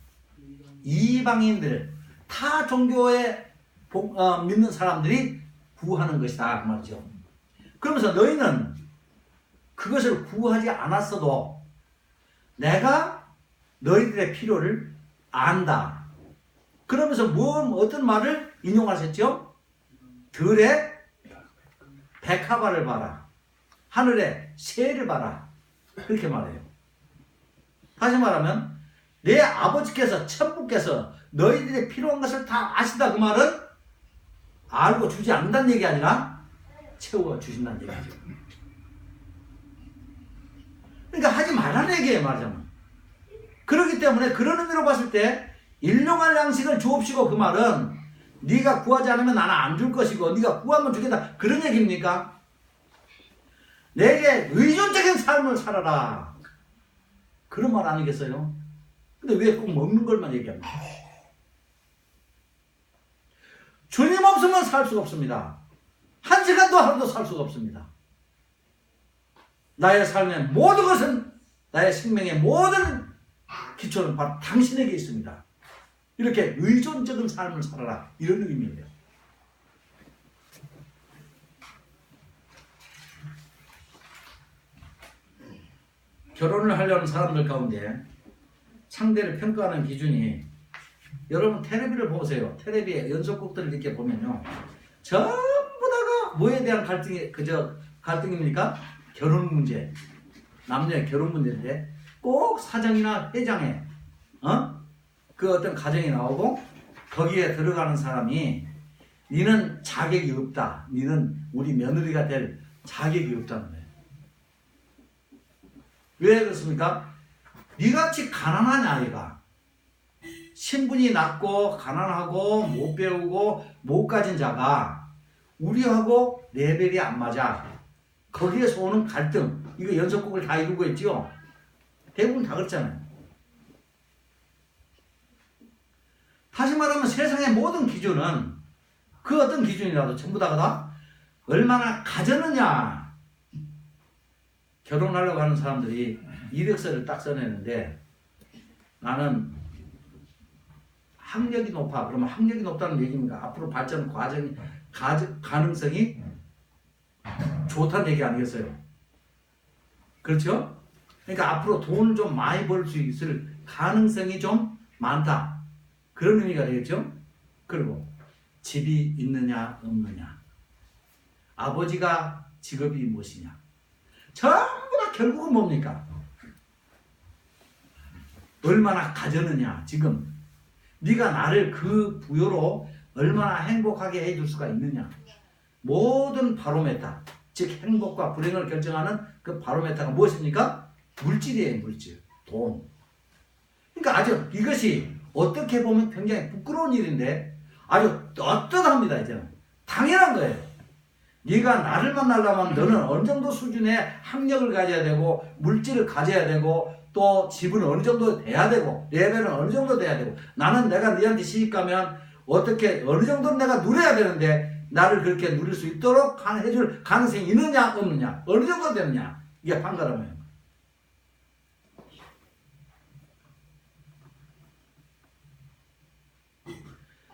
이방인들, 타 종교에 믿는 사람들이 구하는 것이다 그 말이죠. 그러면서 너희는 그것을 구하지 않았어도 내가 너희들의 필요를 안다. 그러면서 어떤 말을 인용하셨죠? 들에 백합화를 봐라. 하늘에 새를 봐라. 그렇게 말해요. 다시 말하면 내 아버지께서 천부께서 너희들의 필요한 것을 다 아신다. 그 말은 알고 주지 않는다는 얘기 아니라 채워주신다는 얘기죠. 그러니까 하지 말라는 얘기예요. 말하자면. 그렇기 때문에 그런 의미로 봤을 때 일용할 양식을 주옵시고 그 말은 네가 구하지 않으면 나는 안 줄 것이고 네가 구하면 주겠다. 그런 얘기입니까? 내게 의존적인 삶을 살아라. 그런 말 아니겠어요? 근데 왜 꼭 먹는 것만 얘기합니까? 주님 없으면 살 수가 없습니다. 한 시간도 하루도 살 수가 없습니다. 나의 삶의 모든 것은, 나의 생명의 모든 기초는 바로 당신에게 있습니다. 이렇게 의존적인 삶을 살아라, 이런 의미예요. 결혼을 하려는 사람들 가운데 상대를 평가하는 기준이, 여러분 텔레비를 보세요. 텔레비의 연속극들을 이렇게 보면요, 전부 다가 뭐에 대한 갈등이, 갈등입니까? 결혼 문제, 남녀의 결혼 문제인데 꼭 사장이나 회장에 그 어떤 가정이 나오고 거기에 들어가는 사람이 니는 자격이 없다, 니는 우리 며느리가 될 자격이 없다는 거예요. 왜 그렇습니까? 니같이 가난한 아이가, 신분이 낮고 가난하고 못 배우고 못 가진 자가 우리하고 레벨이 안 맞아. 거기에서 오는 갈등, 이거 연속극을 다 이루고 있죠? 대부분 다 그렇잖아요. 다시 말하면 세상의 모든 기준은, 그 어떤 기준이라도 전부 다가 얼마나 가졌느냐. 결혼하려고 하는 사람들이 이력서를 딱 써내는데, 나는 학력이 높아. 그러면 학력이 높다는 얘기입니까? 앞으로 발전 과정이, 가능성이 좋다는 얘기 아니겠어요? 그렇죠? 그러니까 앞으로 돈을 좀 많이 벌 수 있을 가능성이 좀 많다, 그런 의미가 되겠죠? 그리고 집이 있느냐 없느냐, 아버지가 직업이 무엇이냐, 전부 다 결국은 뭡니까? 얼마나 가졌느냐. 지금 네가 나를 그 부여로 얼마나 행복하게 해줄 수가 있느냐. 모든 바로메타, 즉 행복과 불행을 결정하는 그 바로메타가 무엇입니까? 물질이에요. 물질, 돈. 그러니까 아주 이것이 어떻게 보면 굉장히 부끄러운 일인데 아주 떳떳합니다. 이제는 당연한 거예요. 네가 나를 만나려면 너는 어느 정도 수준의 학력을 가져야 되고, 물질을 가져야 되고, 또 집은 어느 정도 돼야 되고, 레벨은 어느 정도 돼야 되고, 나는 내가 너한테 시집가면 어떻게 어느 정도는 내가 누려야 되는데, 나를 그렇게 누릴 수 있도록 해줄 가능성이 있느냐 없느냐, 어느 정도 되느냐, 이게 판가름이에요.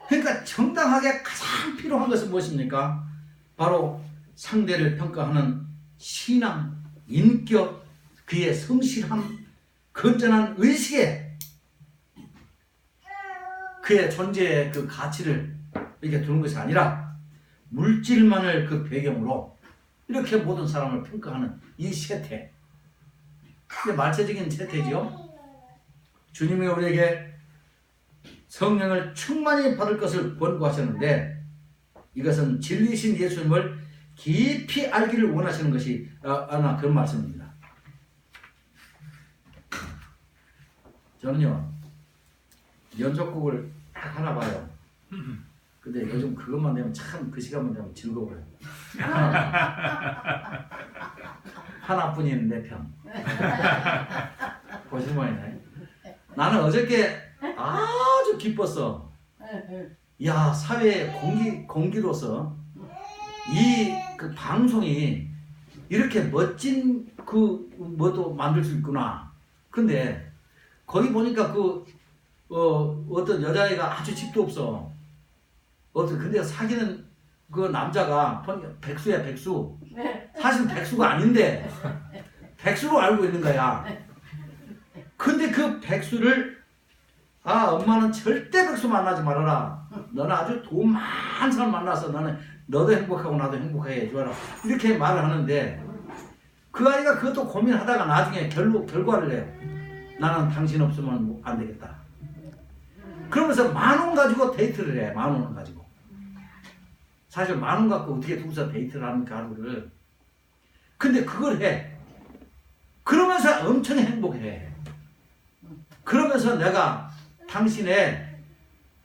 그러니까 정당하게 가장 필요한 것은 무엇입니까? 바로 상대를 평가하는 신앙, 인격, 그의 성실함, 건전한 의식에 그의 존재의 그 가치를 이렇게 두는 것이 아니라 물질만을 그 배경으로 이렇게 모든 사람을 평가하는 이 세태, 이게 말세적인 세태지요. 주님이 우리에게 성령을 충만히 받을 것을 권고하셨는데, 이것은 진리신 예수님을 깊이 알기를 원하시는 것이 아마 그런 말씀입니다. 저는요, 연속극을 딱 하나 봐요. 근데 요즘 그것만 되면 참, 그 시간만 되면 즐거워요. 하나뿐인 내 편. 보실만이네. 나는 어저께 아주 기뻤어. 야, 사회의 공기로서 그 방송이 이렇게 멋진 뭐도 만들 수 있구나. 근데 거기 보니까 어떤 여자애가 아주 집도 없어. 근데 사귀는 그 남자가 백수야, 백수. 사실 백수가 아닌데 백수로 알고 있는 거야. 근데 그 백수를, 엄마는 절대 백수 만나지 말아라. 너는 아주 돈 많은 사람 만나서 너도 행복하고 나도 행복하게 해줘라. 이렇게 말을 하는데, 그 아이가 그것도 고민하다가 나중에 결과를 내요. 나는 당신 없으면 안 되겠다. 그러면서 10,000원 가지고 데이트를 해. 10,000원 가지고. 사실 10,000원 갖고 어떻게 두고서 데이트를 합니까, 하루를. 근데 그걸 해. 그러면서 엄청 행복해. 그러면서 내가 당신의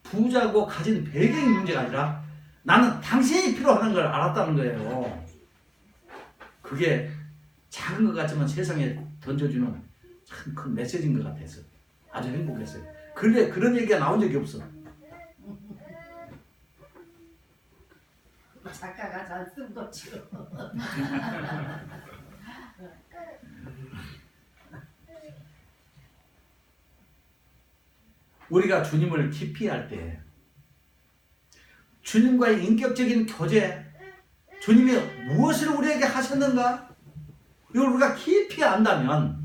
부자고 가진 배경이 문제가 아니라 나는 당신이 필요하는 걸 알았다는 거예요. 그게 작은 것 같지만 세상에 던져주는 참 큰 메시지인 것 같아서 아주 행복했어요. 근데 그런 얘기가 나온 적이 없어. 작가가 잘 쓴 거죠. 우리가 주님을 깊이 할 때 주님과의 인격적인 교제, 주님이 무엇을 우리에게 하셨는가? 이걸 우리가 깊이 안다면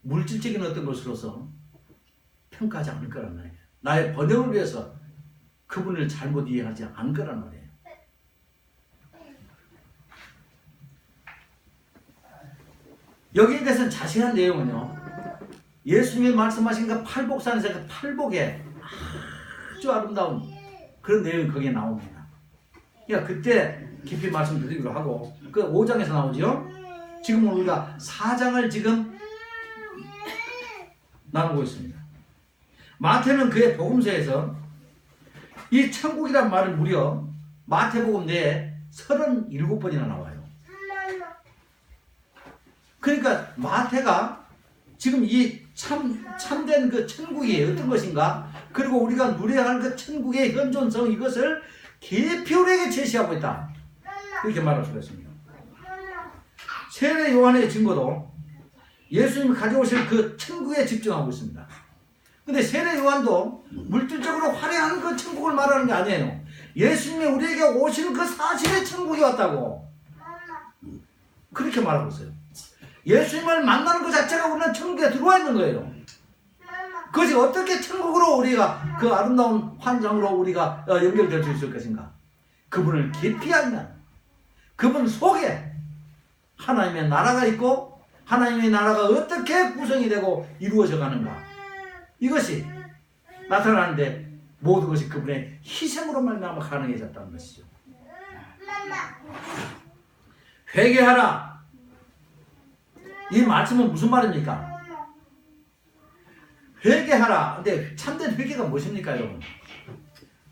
물질적인 어떤 것으로서 평가하지 않을 거란 말이에요. 나의 번영을 위해서 그분을 잘못 이해하지 않을 거란 말이에요. 여기에 대해서는 자세한 내용은요, 예수님이 말씀하신 그 팔복산에서 그 팔복에 아주 아름다운 그런 내용이 거기에 나옵니다. 그러니까 그때 깊이 말씀드리기로 하고, 그 5장에서 나오죠. 지금 우리가 4장을 지금 나누고 있습니다. 마태는 그의 복음서에서 이 천국이란 말을 무려 마태복음 내에 37번이나 나와요. 그러니까 마태가 지금 이 참된 그 천국이 어떤 것인가, 그리고 우리가 누려야 할 그 천국의 현존성, 이것을 깊이 우리에게 제시하고 있다, 이렇게 말할 수가 있습니다. 세례 요한의 증거도 예수님이 가져오실 그 천국에 집중하고 있습니다. 근데 세례 요한도 물질적으로 화려한 그 천국을 말하는 게 아니에요. 예수님이 우리에게 오신 그 사실의 천국이 왔다고 그렇게 말하고 있어요. 예수님을 만나는 것 자체가 우리는 천국에 들어와 있는 거예요. 그것이 어떻게 천국으로 우리가 그 아름다운 환상으로 우리가 연결될 수 있을 것인가? 그분을 깊이 알면 그분 속에 하나님의 나라가 있고, 하나님의 나라가 어떻게 구성이 되고 이루어져 가는가, 이것이 나타나는데 모든 것이 그분의 희생으로 말미암아 가능해졌다는 것이죠. 회개하라, 이 말씀은 무슨 말입니까? 회개하라. 근데 참된 회개가 무엇입니까, 여러분?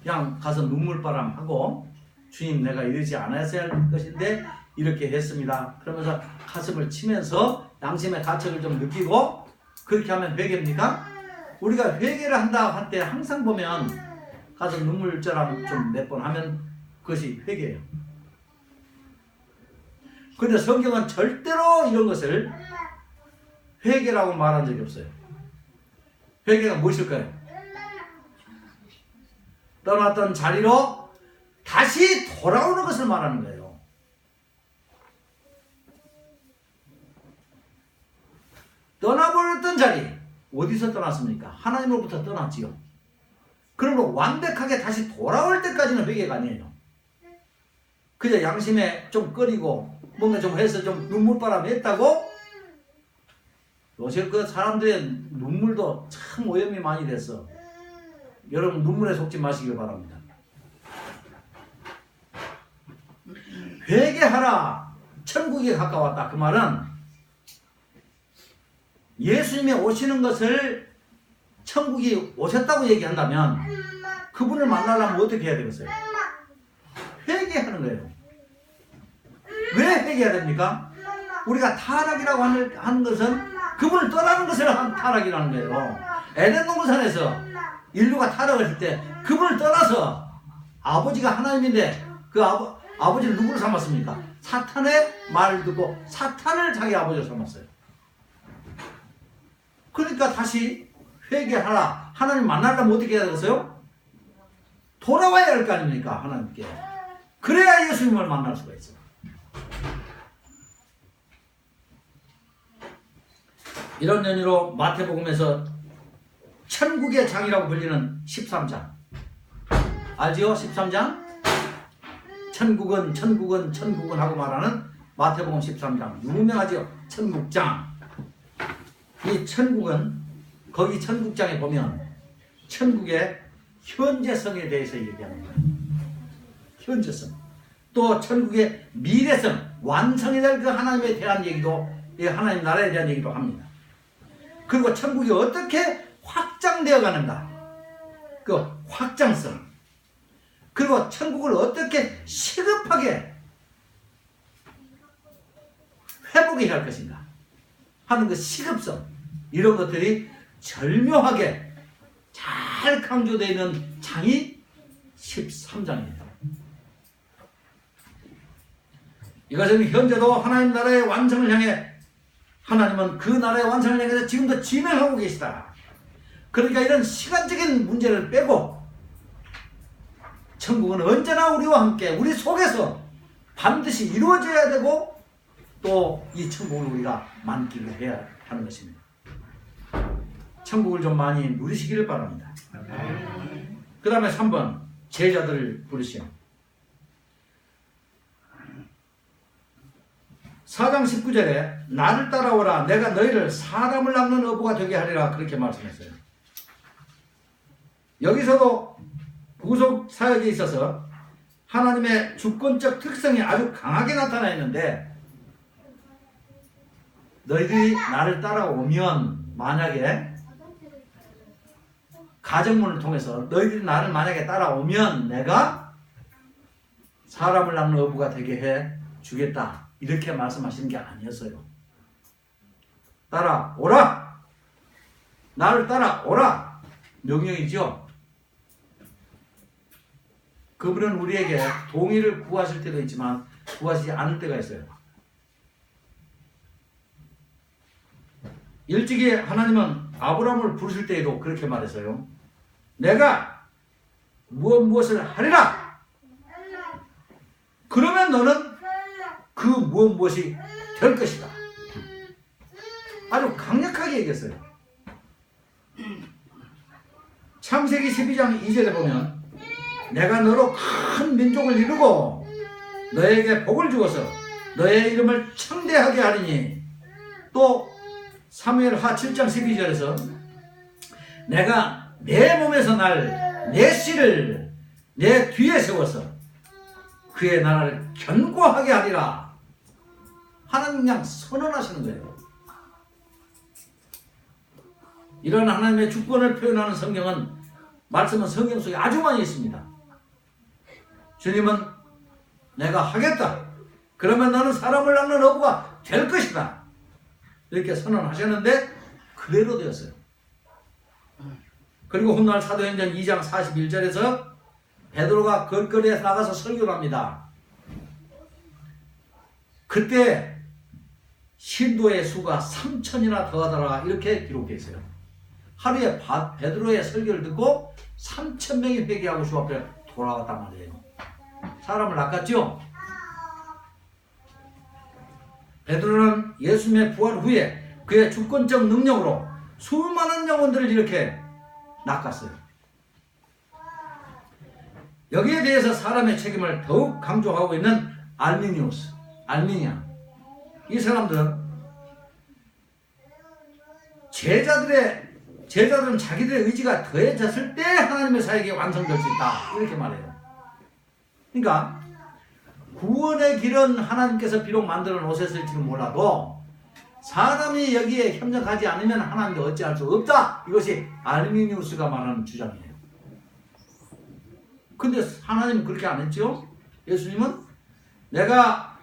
그냥 가서 눈물바람하고 주님, 내가 이러지 않았어야 할 것인데 이렇게 했습니다, 그러면서 가슴을 치면서 양심의 가책을 좀 느끼고 그렇게 하면 회개입니까? 우리가 회개를 한다 할 때 항상 보면 가서 눈물자랑 좀 몇 번 하면 그것이 회개예요. 그런데 성경은 절대로 이런 것을 회개라고 말한 적이 없어요. 회개가 무엇일까요? 떠났던 자리로 다시 돌아오는 것을 말하는 거예요. 떠나버렸던 자리, 어디서 떠났습니까? 하나님으로부터 떠났지요. 그러므로 완벽하게 다시 돌아올 때까지는 회개가 아니에요. 그저 양심에 좀 꺼리고 뭔가 좀 해서 좀 눈물바람 했다고, 요새 그 사람들의 눈물도 참 오염이 많이 됐어. 여러분 눈물에 속지 마시길 바랍니다. 회개하라, 천국이 가까웠다, 그 말은 예수님이 오시는 것을 천국이 오셨다고 얘기한다면 그분을 만나려면 어떻게 해야 되겠어요? 회개하는 거예요. 왜 회개해야 됩니까? 우리가 타락이라고 하는 것은 그분을 떠나는 것을 타락이라는 거예요. 에덴 동산에서 인류가 타락했을 때 그분을 떠나서, 아버지가 하나님인데 그 아버지를 누구를 삼았습니까? 사탄의 말을 듣고 사탄을 자기 아버지로 삼았어요. 그러니까 다시 회개하라. 하나님 만나려면 어떻게 해야 되겠어요? 돌아와야 할 거 아닙니까, 하나님께. 그래야 예수님을 만날 수가 있어요. 이런 의미로 마태복음에서 천국의 장이라고 불리는 13장 알지요? 13장 천국은 하고 말하는 마태복음 13장 유명하죠. 천국장. 이 천국은 거기 천국장에 보면 천국의 현재성에 대해서 얘기합니다. 현재성. 또 천국의 미래성, 완성이 될 그 하나님에 대한 얘기도, 하나님 나라에 대한 얘기도 합니다. 그리고 천국이 어떻게 확장되어 가는가, 그 확장성, 그리고 천국을 어떻게 시급하게 회복해야 할 것인가 하는 그 시급성, 이런 것들이 절묘하게 잘 강조되어 있는 장이 13장이에요. 이것은 현재도 하나님 나라의 완성을 향해 하나님은 그 나라의 완성을 향해서 지금도 진행하고 계시다. 그러니까 이런 시간적인 문제를 빼고 천국은 언제나 우리와 함께 우리 속에서 반드시 이루어져야 되고 또 이 천국을 우리가 만끽을 해야 하는 것입니다. 천국을 좀 많이 누리시기를 바랍니다. 그 다음에 3번 제자들을 부르시오. 4장 19절에 나를 따라오라 내가 너희를 사람을 낚는 어부가 되게 하리라 그렇게 말씀했어요. 여기서도 구속 사역에 있어서 하나님의 주권적 특성이 아주 강하게 나타나 있는데 너희들이 나를 따라오면 만약에 가정문을 통해서 너희들이 나를 만약에 따라오면 내가 사람을 낚는 어부가 되게 해 주겠다 이렇게 말씀하시는 게 아니었어요. 따라오라 나를 따라오라 명령이죠. 그분은 우리에게 동의를 구하실 때도 있지만 구하시지 않을 때가 있어요. 일찍이 하나님은 아브라함을 부르실 때에도 그렇게 말했어요. 내가 무엇을 하리라. 그러면 너는 그 무엇이 될 것이다. 아주 강력하게 얘기했어요. 창세기 12장 2절에 보면 내가 너로 큰 민족을 이루고 너에게 복을 주어서 너의 이름을 창대하게 하리니 또 사무엘하 7장 12절에서 내가 내 몸에서 날 내 씨를 내 뒤에 세워서 그의 나라를 견고하게 하리라. 하나님 그냥 선언하시는 거예요. 이런 하나님의 주권을 표현하는 성경은 말씀은 성경 속에 아주 많이 있습니다. 주님은 내가 하겠다. 그러면 너는 사람을 낚는 어부가 될 것이다. 이렇게 선언하셨는데 그대로 되었어요. 그리고 훗날 사도행전 2장 41절에서 베드로가 거리에 나가서 설교를 합니다. 그때 신도의 수가 3,000이나 더하더라 이렇게 기록되어 있어요. 하루에 베드로의 설교를 듣고 3,000명이 회개하고 주 앞에 돌아왔단 말이에요. 사람을 낚았죠? 베드로는 예수님의 부활 후에 그의 주권적 능력으로 수많은 영혼들을 이렇게 낚았어요. 여기에 대해서 사람의 책임을 더욱 강조하고 있는 알미니아. 이 사람들은 제자들은 자기들의 의지가 더해졌을 때 하나님의 사역이 완성될 수 있다. 이렇게 말해요. 그러니까 구원의 길은 하나님께서 비록 만들어 놓으셨을지는 몰라도 사람이 여기에 협력하지 않으면 하나님도 어찌할 수 없다. 이것이 알미니우스가 말하는 주장이에요. 근데 하나님은 그렇게 안 했죠? 예수님은 내가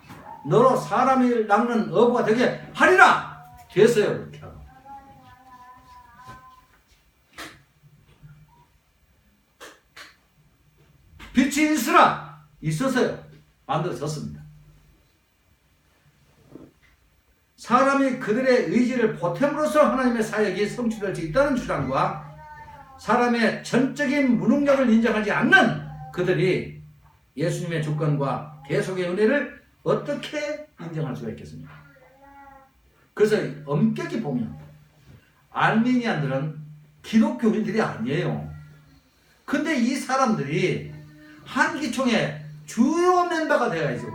너로 사람을 낚는 어부가 되게 하리라! 됐어요. 그렇게 하고. 빛이 있으라! 있었어요. 만들어졌습니다. 사람이 그들의 의지를 보탬으로써 하나님의 사역이 성취될 수 있다는 주장과 사람의 전적인 무능력을 인정하지 않는 그들이 예수님의 주권과 계속의 은혜를 어떻게 인정할 수가 있겠습니까? 그래서 엄격히 보면 알미니안들은 기독교인들이 아니에요. 근데 이 사람들이 한기총의 주요 멤버가 되어 있어요.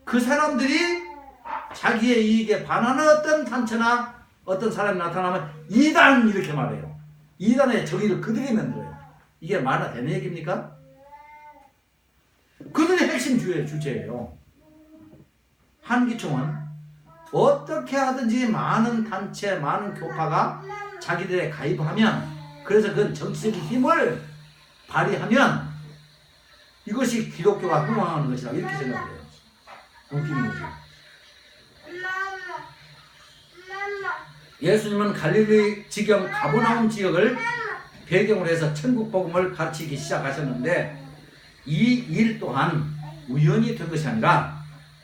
그 사람들이 자기의 이익에 반하는 어떤 단체나 어떤 사람이 나타나면 이단 이렇게 말해요. 이단의 정의를 그들이 만들어요. 이게 말이 되는 얘기입니까? 그들이 핵심 주체예요. 한기총은 어떻게 하든지 많은 단체, 많은 교파가 자기들에 가입하면 그래서 그건 정치적인 힘을 발휘하면 이것이 기독교가 흥왕하는 것이다. 이렇게 생각해요. 웃기는 거죠. 예수님은 갈릴리 지경 가버나움 지역을 배경으로 해서 천국 복음을 가르치기 시작하셨는데 이 일 또한 우연히 된 것이 아니라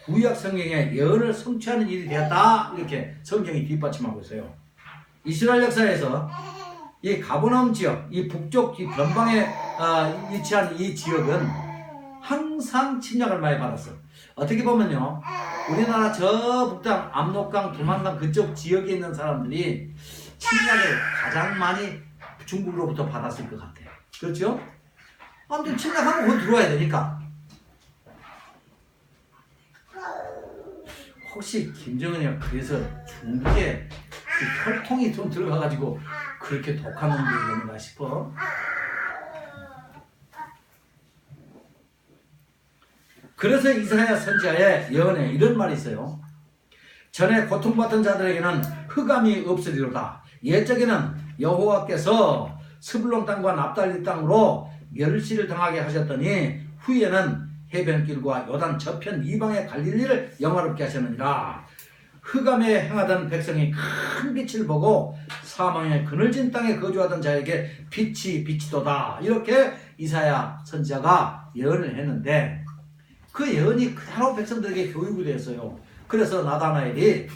구약 성경에 예언을 성취하는 일이 되었다. 이렇게 성경이 뒷받침하고 있어요. 이스라엘 역사에서 이 가버나움 지역, 이 북쪽 이 변방에 위치한 이 지역은 항상 침략을 많이 받았어. 어떻게 보면요, 우리나라 저 북단 압록강, 두만강 그쪽 지역에 있는 사람들이 침략을 가장 많이 중국으로부터 받았을 것 같아요. 그렇죠? 아무튼 침략하면 거기 들어와야 되니까. 혹시 김정은이 그래서 중국에 그 혈통이 좀 들어가가지고 그렇게 독한 놈들이 있는가 싶어? 그래서 이사야 선지자의 예언에 이런 말이 있어요. 전에 고통받던 자들에게는 흑암이 없으리로다. 옛적에는 여호와께서 스불론 땅과 납달리 땅으로 멸시를 당하게 하셨더니 후에는 해변길과 요단 저편 이방의 갈릴리를 영화롭게 하셨느니라. 흑암에 행하던 백성이 큰 빛을 보고 사망의 그늘진 땅에 거주하던 자에게 빛이 비치도다. 이렇게 이사야 선지자가 예언을 했는데 그 예언이 그대로 백성들에게 교육이 됐어요. 그래서 나다나엘이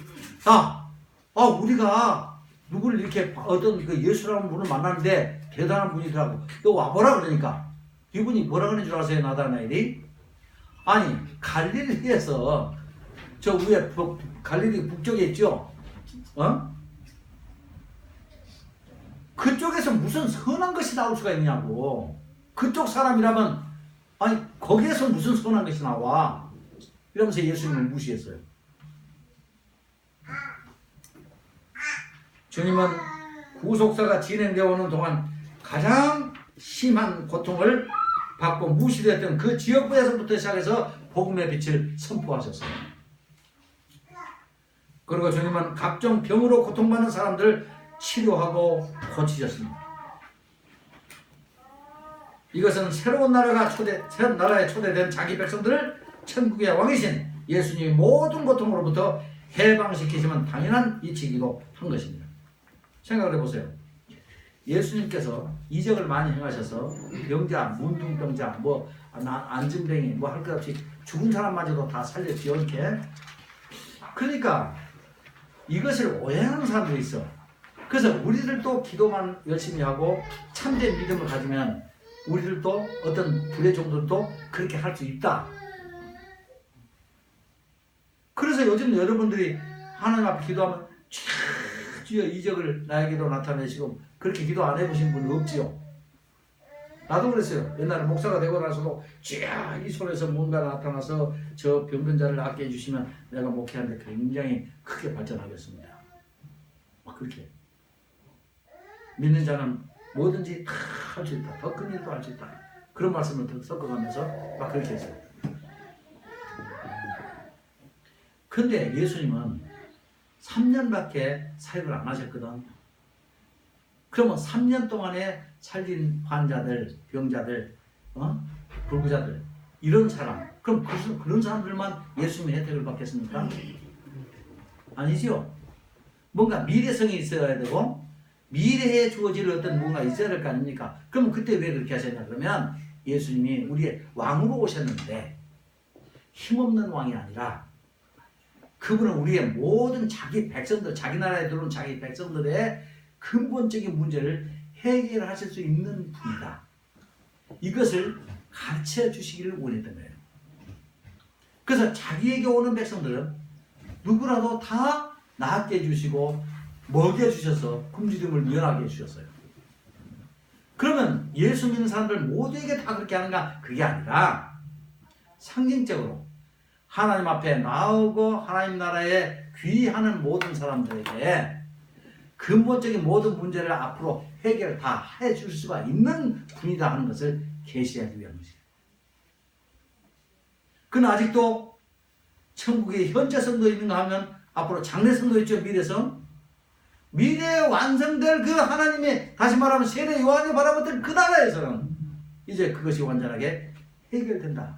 우리가 누구를 이렇게 어떤 그 예수라는 분을 만났는데 대단한 분이더라고. 너 와보라 그러니까 이분이 뭐라 그러는 줄 아세요? 나다나엘이 아니 갈릴리에서 저 위에 갈릴리 북쪽에 있죠? 그쪽에서 무슨 선한 것이 나올 수가 있냐고. 그쪽 사람이라면 아니 거기에서 무슨 선한 것이 나와. 이러면서 예수님을 무시했어요. 주님은 구속사가 진행되어 오는 동안 가장 심한 고통을 받고 무시됐던 그 지역부에서부터 시작해서 복음의 빛을 선포하셨어요. 그리고 주님은 각종 병으로 고통받는 사람들을 치료하고 고치셨습니다. 이것은 새로운 나라에 초대된 자기 백성들을 천국의 왕이신 예수님이 모든 고통으로부터 해방시키시면 당연한 이치기도 한 것입니다. 생각을 해보세요. 예수님께서 이적을 많이 행하셔서 병자, 문둥병자, 안진뱅이 할 것 없이 죽은 사람마저도 다 살렸지요. 이렇게. 그러니까 이것을 오해하는 사람들이 있어. 그래서 우리들도 기도만 열심히 하고 참된 믿음을 가지면 우리들도 어떤 불의 종들도 그렇게 할 수 있다. 그래서 요즘 여러분들이 하나님 앞에 기도하면 주여 이적을 나에게도 나타내시고 그렇게 기도 안 해보신 분 없지요. 나도 그랬어요. 옛날에 목사가 되고 나서도 주여 이 손에서 뭔가 나타나서 저 병든 자를 낫게 해주시면 내가 목회하는데 굉장히 크게 발전하겠습니다. 막 그렇게 믿는 자는 뭐든지 다 할 수 있다. 더 큰 일도 할 수 있다. 그런 말씀을 더 섞어가면서 막 그렇게 했어요. 근데 예수님은 3년밖에 사역을 안 하셨거든. 그러면 3년 동안에 살린 환자들, 병자들, 불구자들 이런 사람, 그럼 그런 사람들만 예수님의 혜택을 받겠습니까? 아니죠. 뭔가 미래성이 있어야 되고 미래에 주어질 어떤 뭔가 있어야 될 거 아닙니까? 그럼 그때 왜 그렇게 하셨냐 그러면 예수님이 우리의 왕으로 오셨는데 힘없는 왕이 아니라 그분은 우리의 모든 자기 백성들, 자기 나라에 들어온 자기 백성들의 근본적인 문제를 해결하실 수 있는 분이다. 이것을 가르쳐 주시기를 원했던 거예요. 그래서 자기에게 오는 백성들은 누구라도 다 낫게 해주시고 먹여주셔서 굶주림을 면하게 해주셨어요. 그러면 예수 믿는 사람들 모두에게 다 그렇게 하는가? 그게 아니라 상징적으로 하나님 앞에 나오고 하나님 나라에 귀하는 모든 사람들에게 근본적인 모든 문제를 앞으로 해결 다 해줄 수가 있는 분이다 하는 것을 계시하기 위한 것이에요. 그는 아직도 천국에 현재 성도 있는가 하면 앞으로 장래 성도 있죠. 미래성. 미래에 완성될 그 하나님의 다시 말하면 세례 요한이 바라보던 그 나라에서는 이제 그것이 완전하게 해결된다.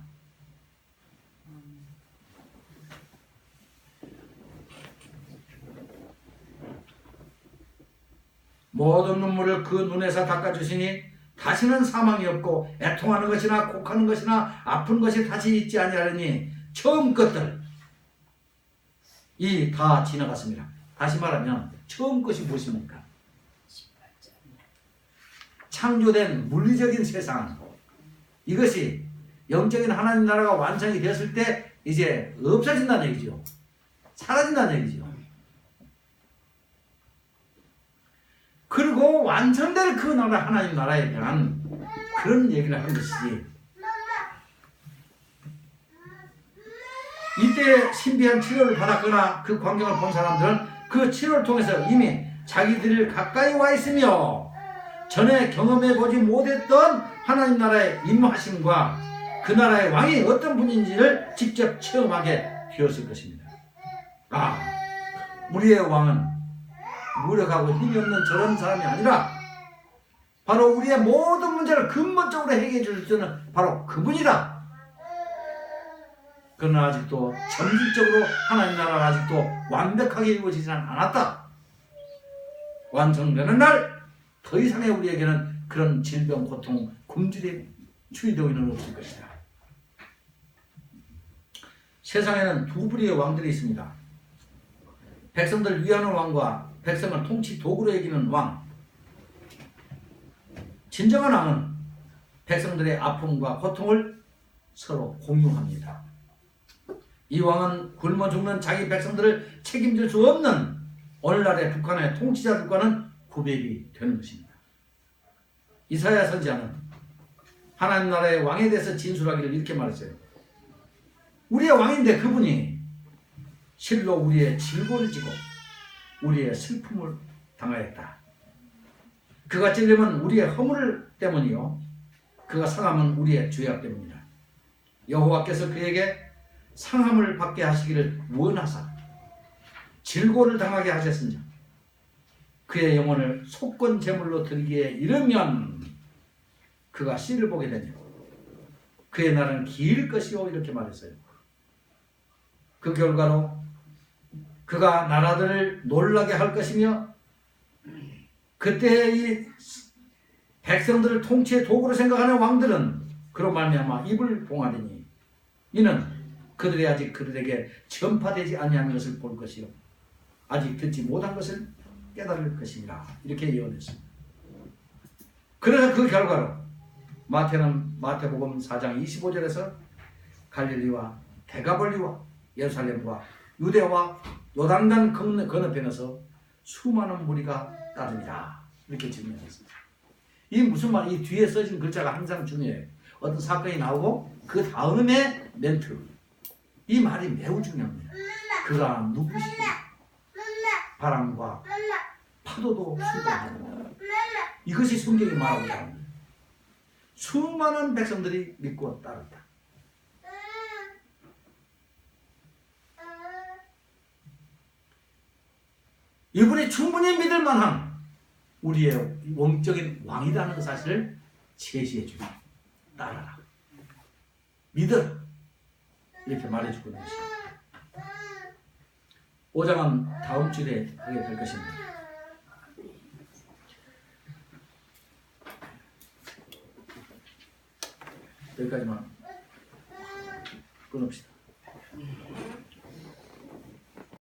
모든 눈물을 그 눈에서 닦아주시니 다시는 사망이 없고 애통하는 것이나 곡하는 것이나 아픈 것이 다시 있지 아니하리니 처음 것들 이 다 지나갔습니다. 다시 말하면 처음 것이 무엇입니까? 창조된 물리적인 세상, 이것이 영적인 하나님 나라가 완성이 되었을 때 이제 없어진다는 얘기죠. 사라진다는 얘기죠. 그리고 완성될 그 나라, 하나님 나라에 대한 그런 얘기를 한 것이지. 이때 신비한 치료를 받았거나 그 광경을 본 사람들은 그 치료를 통해서 이미 자기들을 가까이 와 있으며 전에 경험해보지 못했던 하나님 나라의 임하심과 그 나라의 왕이 어떤 분인지를 직접 체험하게 되었을 것입니다. 아, 우리의 왕은 무력하고 힘이 없는 저런 사람이 아니라 바로 우리의 모든 문제를 근본적으로 해결해 줄 수는 바로 그분이다. 그러나 아직도 점진적으로 하나님 나라가 아직도 완벽하게 이루어지지는 않았다. 완성되는 날 더 이상의 우리에게는 그런 질병, 고통, 굶주림, 추위, 더위는 없을 것이다. 세상에는 두 부류의 왕들이 있습니다. 백성들 위하는 왕과 백성을 통치 도구로 여기는 왕. 진정한 왕은 백성들의 아픔과 고통을 서로 공유합니다. 이 왕은 굶어 죽는 자기 백성들을 책임질 수 없는 오늘날의 북한의 통치자들과는 구별이 되는 것입니다. 이사야 선지자는 하나님 나라의 왕에 대해서 진술하기를 이렇게 말했어요. 우리의 왕인데 그분이 실로 우리의 질고를 지고 우리의 슬픔을 당하였다. 그가 찔림은 우리의 허물 때문이요 그가 상함은 우리의 죄악 때문이다. 여호와께서 그에게 상함을 받게 하시기를 원하사 질고를 당하게 하셨으니 그의 영혼을 속건 제물로 드리기에 이르면 그가 씨를 보게 되며 그의 날은 길 것이요 이렇게 말했어요. 그 결과로 그가 나라들을 놀라게 할 것이며 그때 이 백성들을 통치의 도구로 생각하는 왕들은 그로 말미암아 입을 봉하리니 이는 그들이 아직 그들에게 전파되지 아니하는 것을 볼 것이요 아직 듣지 못한 것을 깨달을 것이니라 이렇게 예언했습니다. 그래서 그 결과로 마태는 마태복음 4장 25절에서 갈릴리와 데가볼리와 예루살렘과 유대와 요단강 건너편에서 수많은 무리가 따릅니다. 이렇게 질문했습니다. 이 무슨 말? 이 뒤에 써진 글자가 항상 중요해요. 어떤 사건이 나오고 그 다음에 멘트. 이 말이 매우 중요합니다. 그가 누구시고 바람과 파도도 순종합니다. 이것이 성경이 말하고자 합니다. 수많은 백성들이 믿고 따른다. 이분이 충분히 믿을 만한 우리의 영적인 왕이라는 그 사실을 제시해 줍니다. 따라라. 믿어라. 이렇게 말해주고 있는 것입니다. 5장은 다음 주에 하게 될 것입니다. 여기까지만 끊읍시다.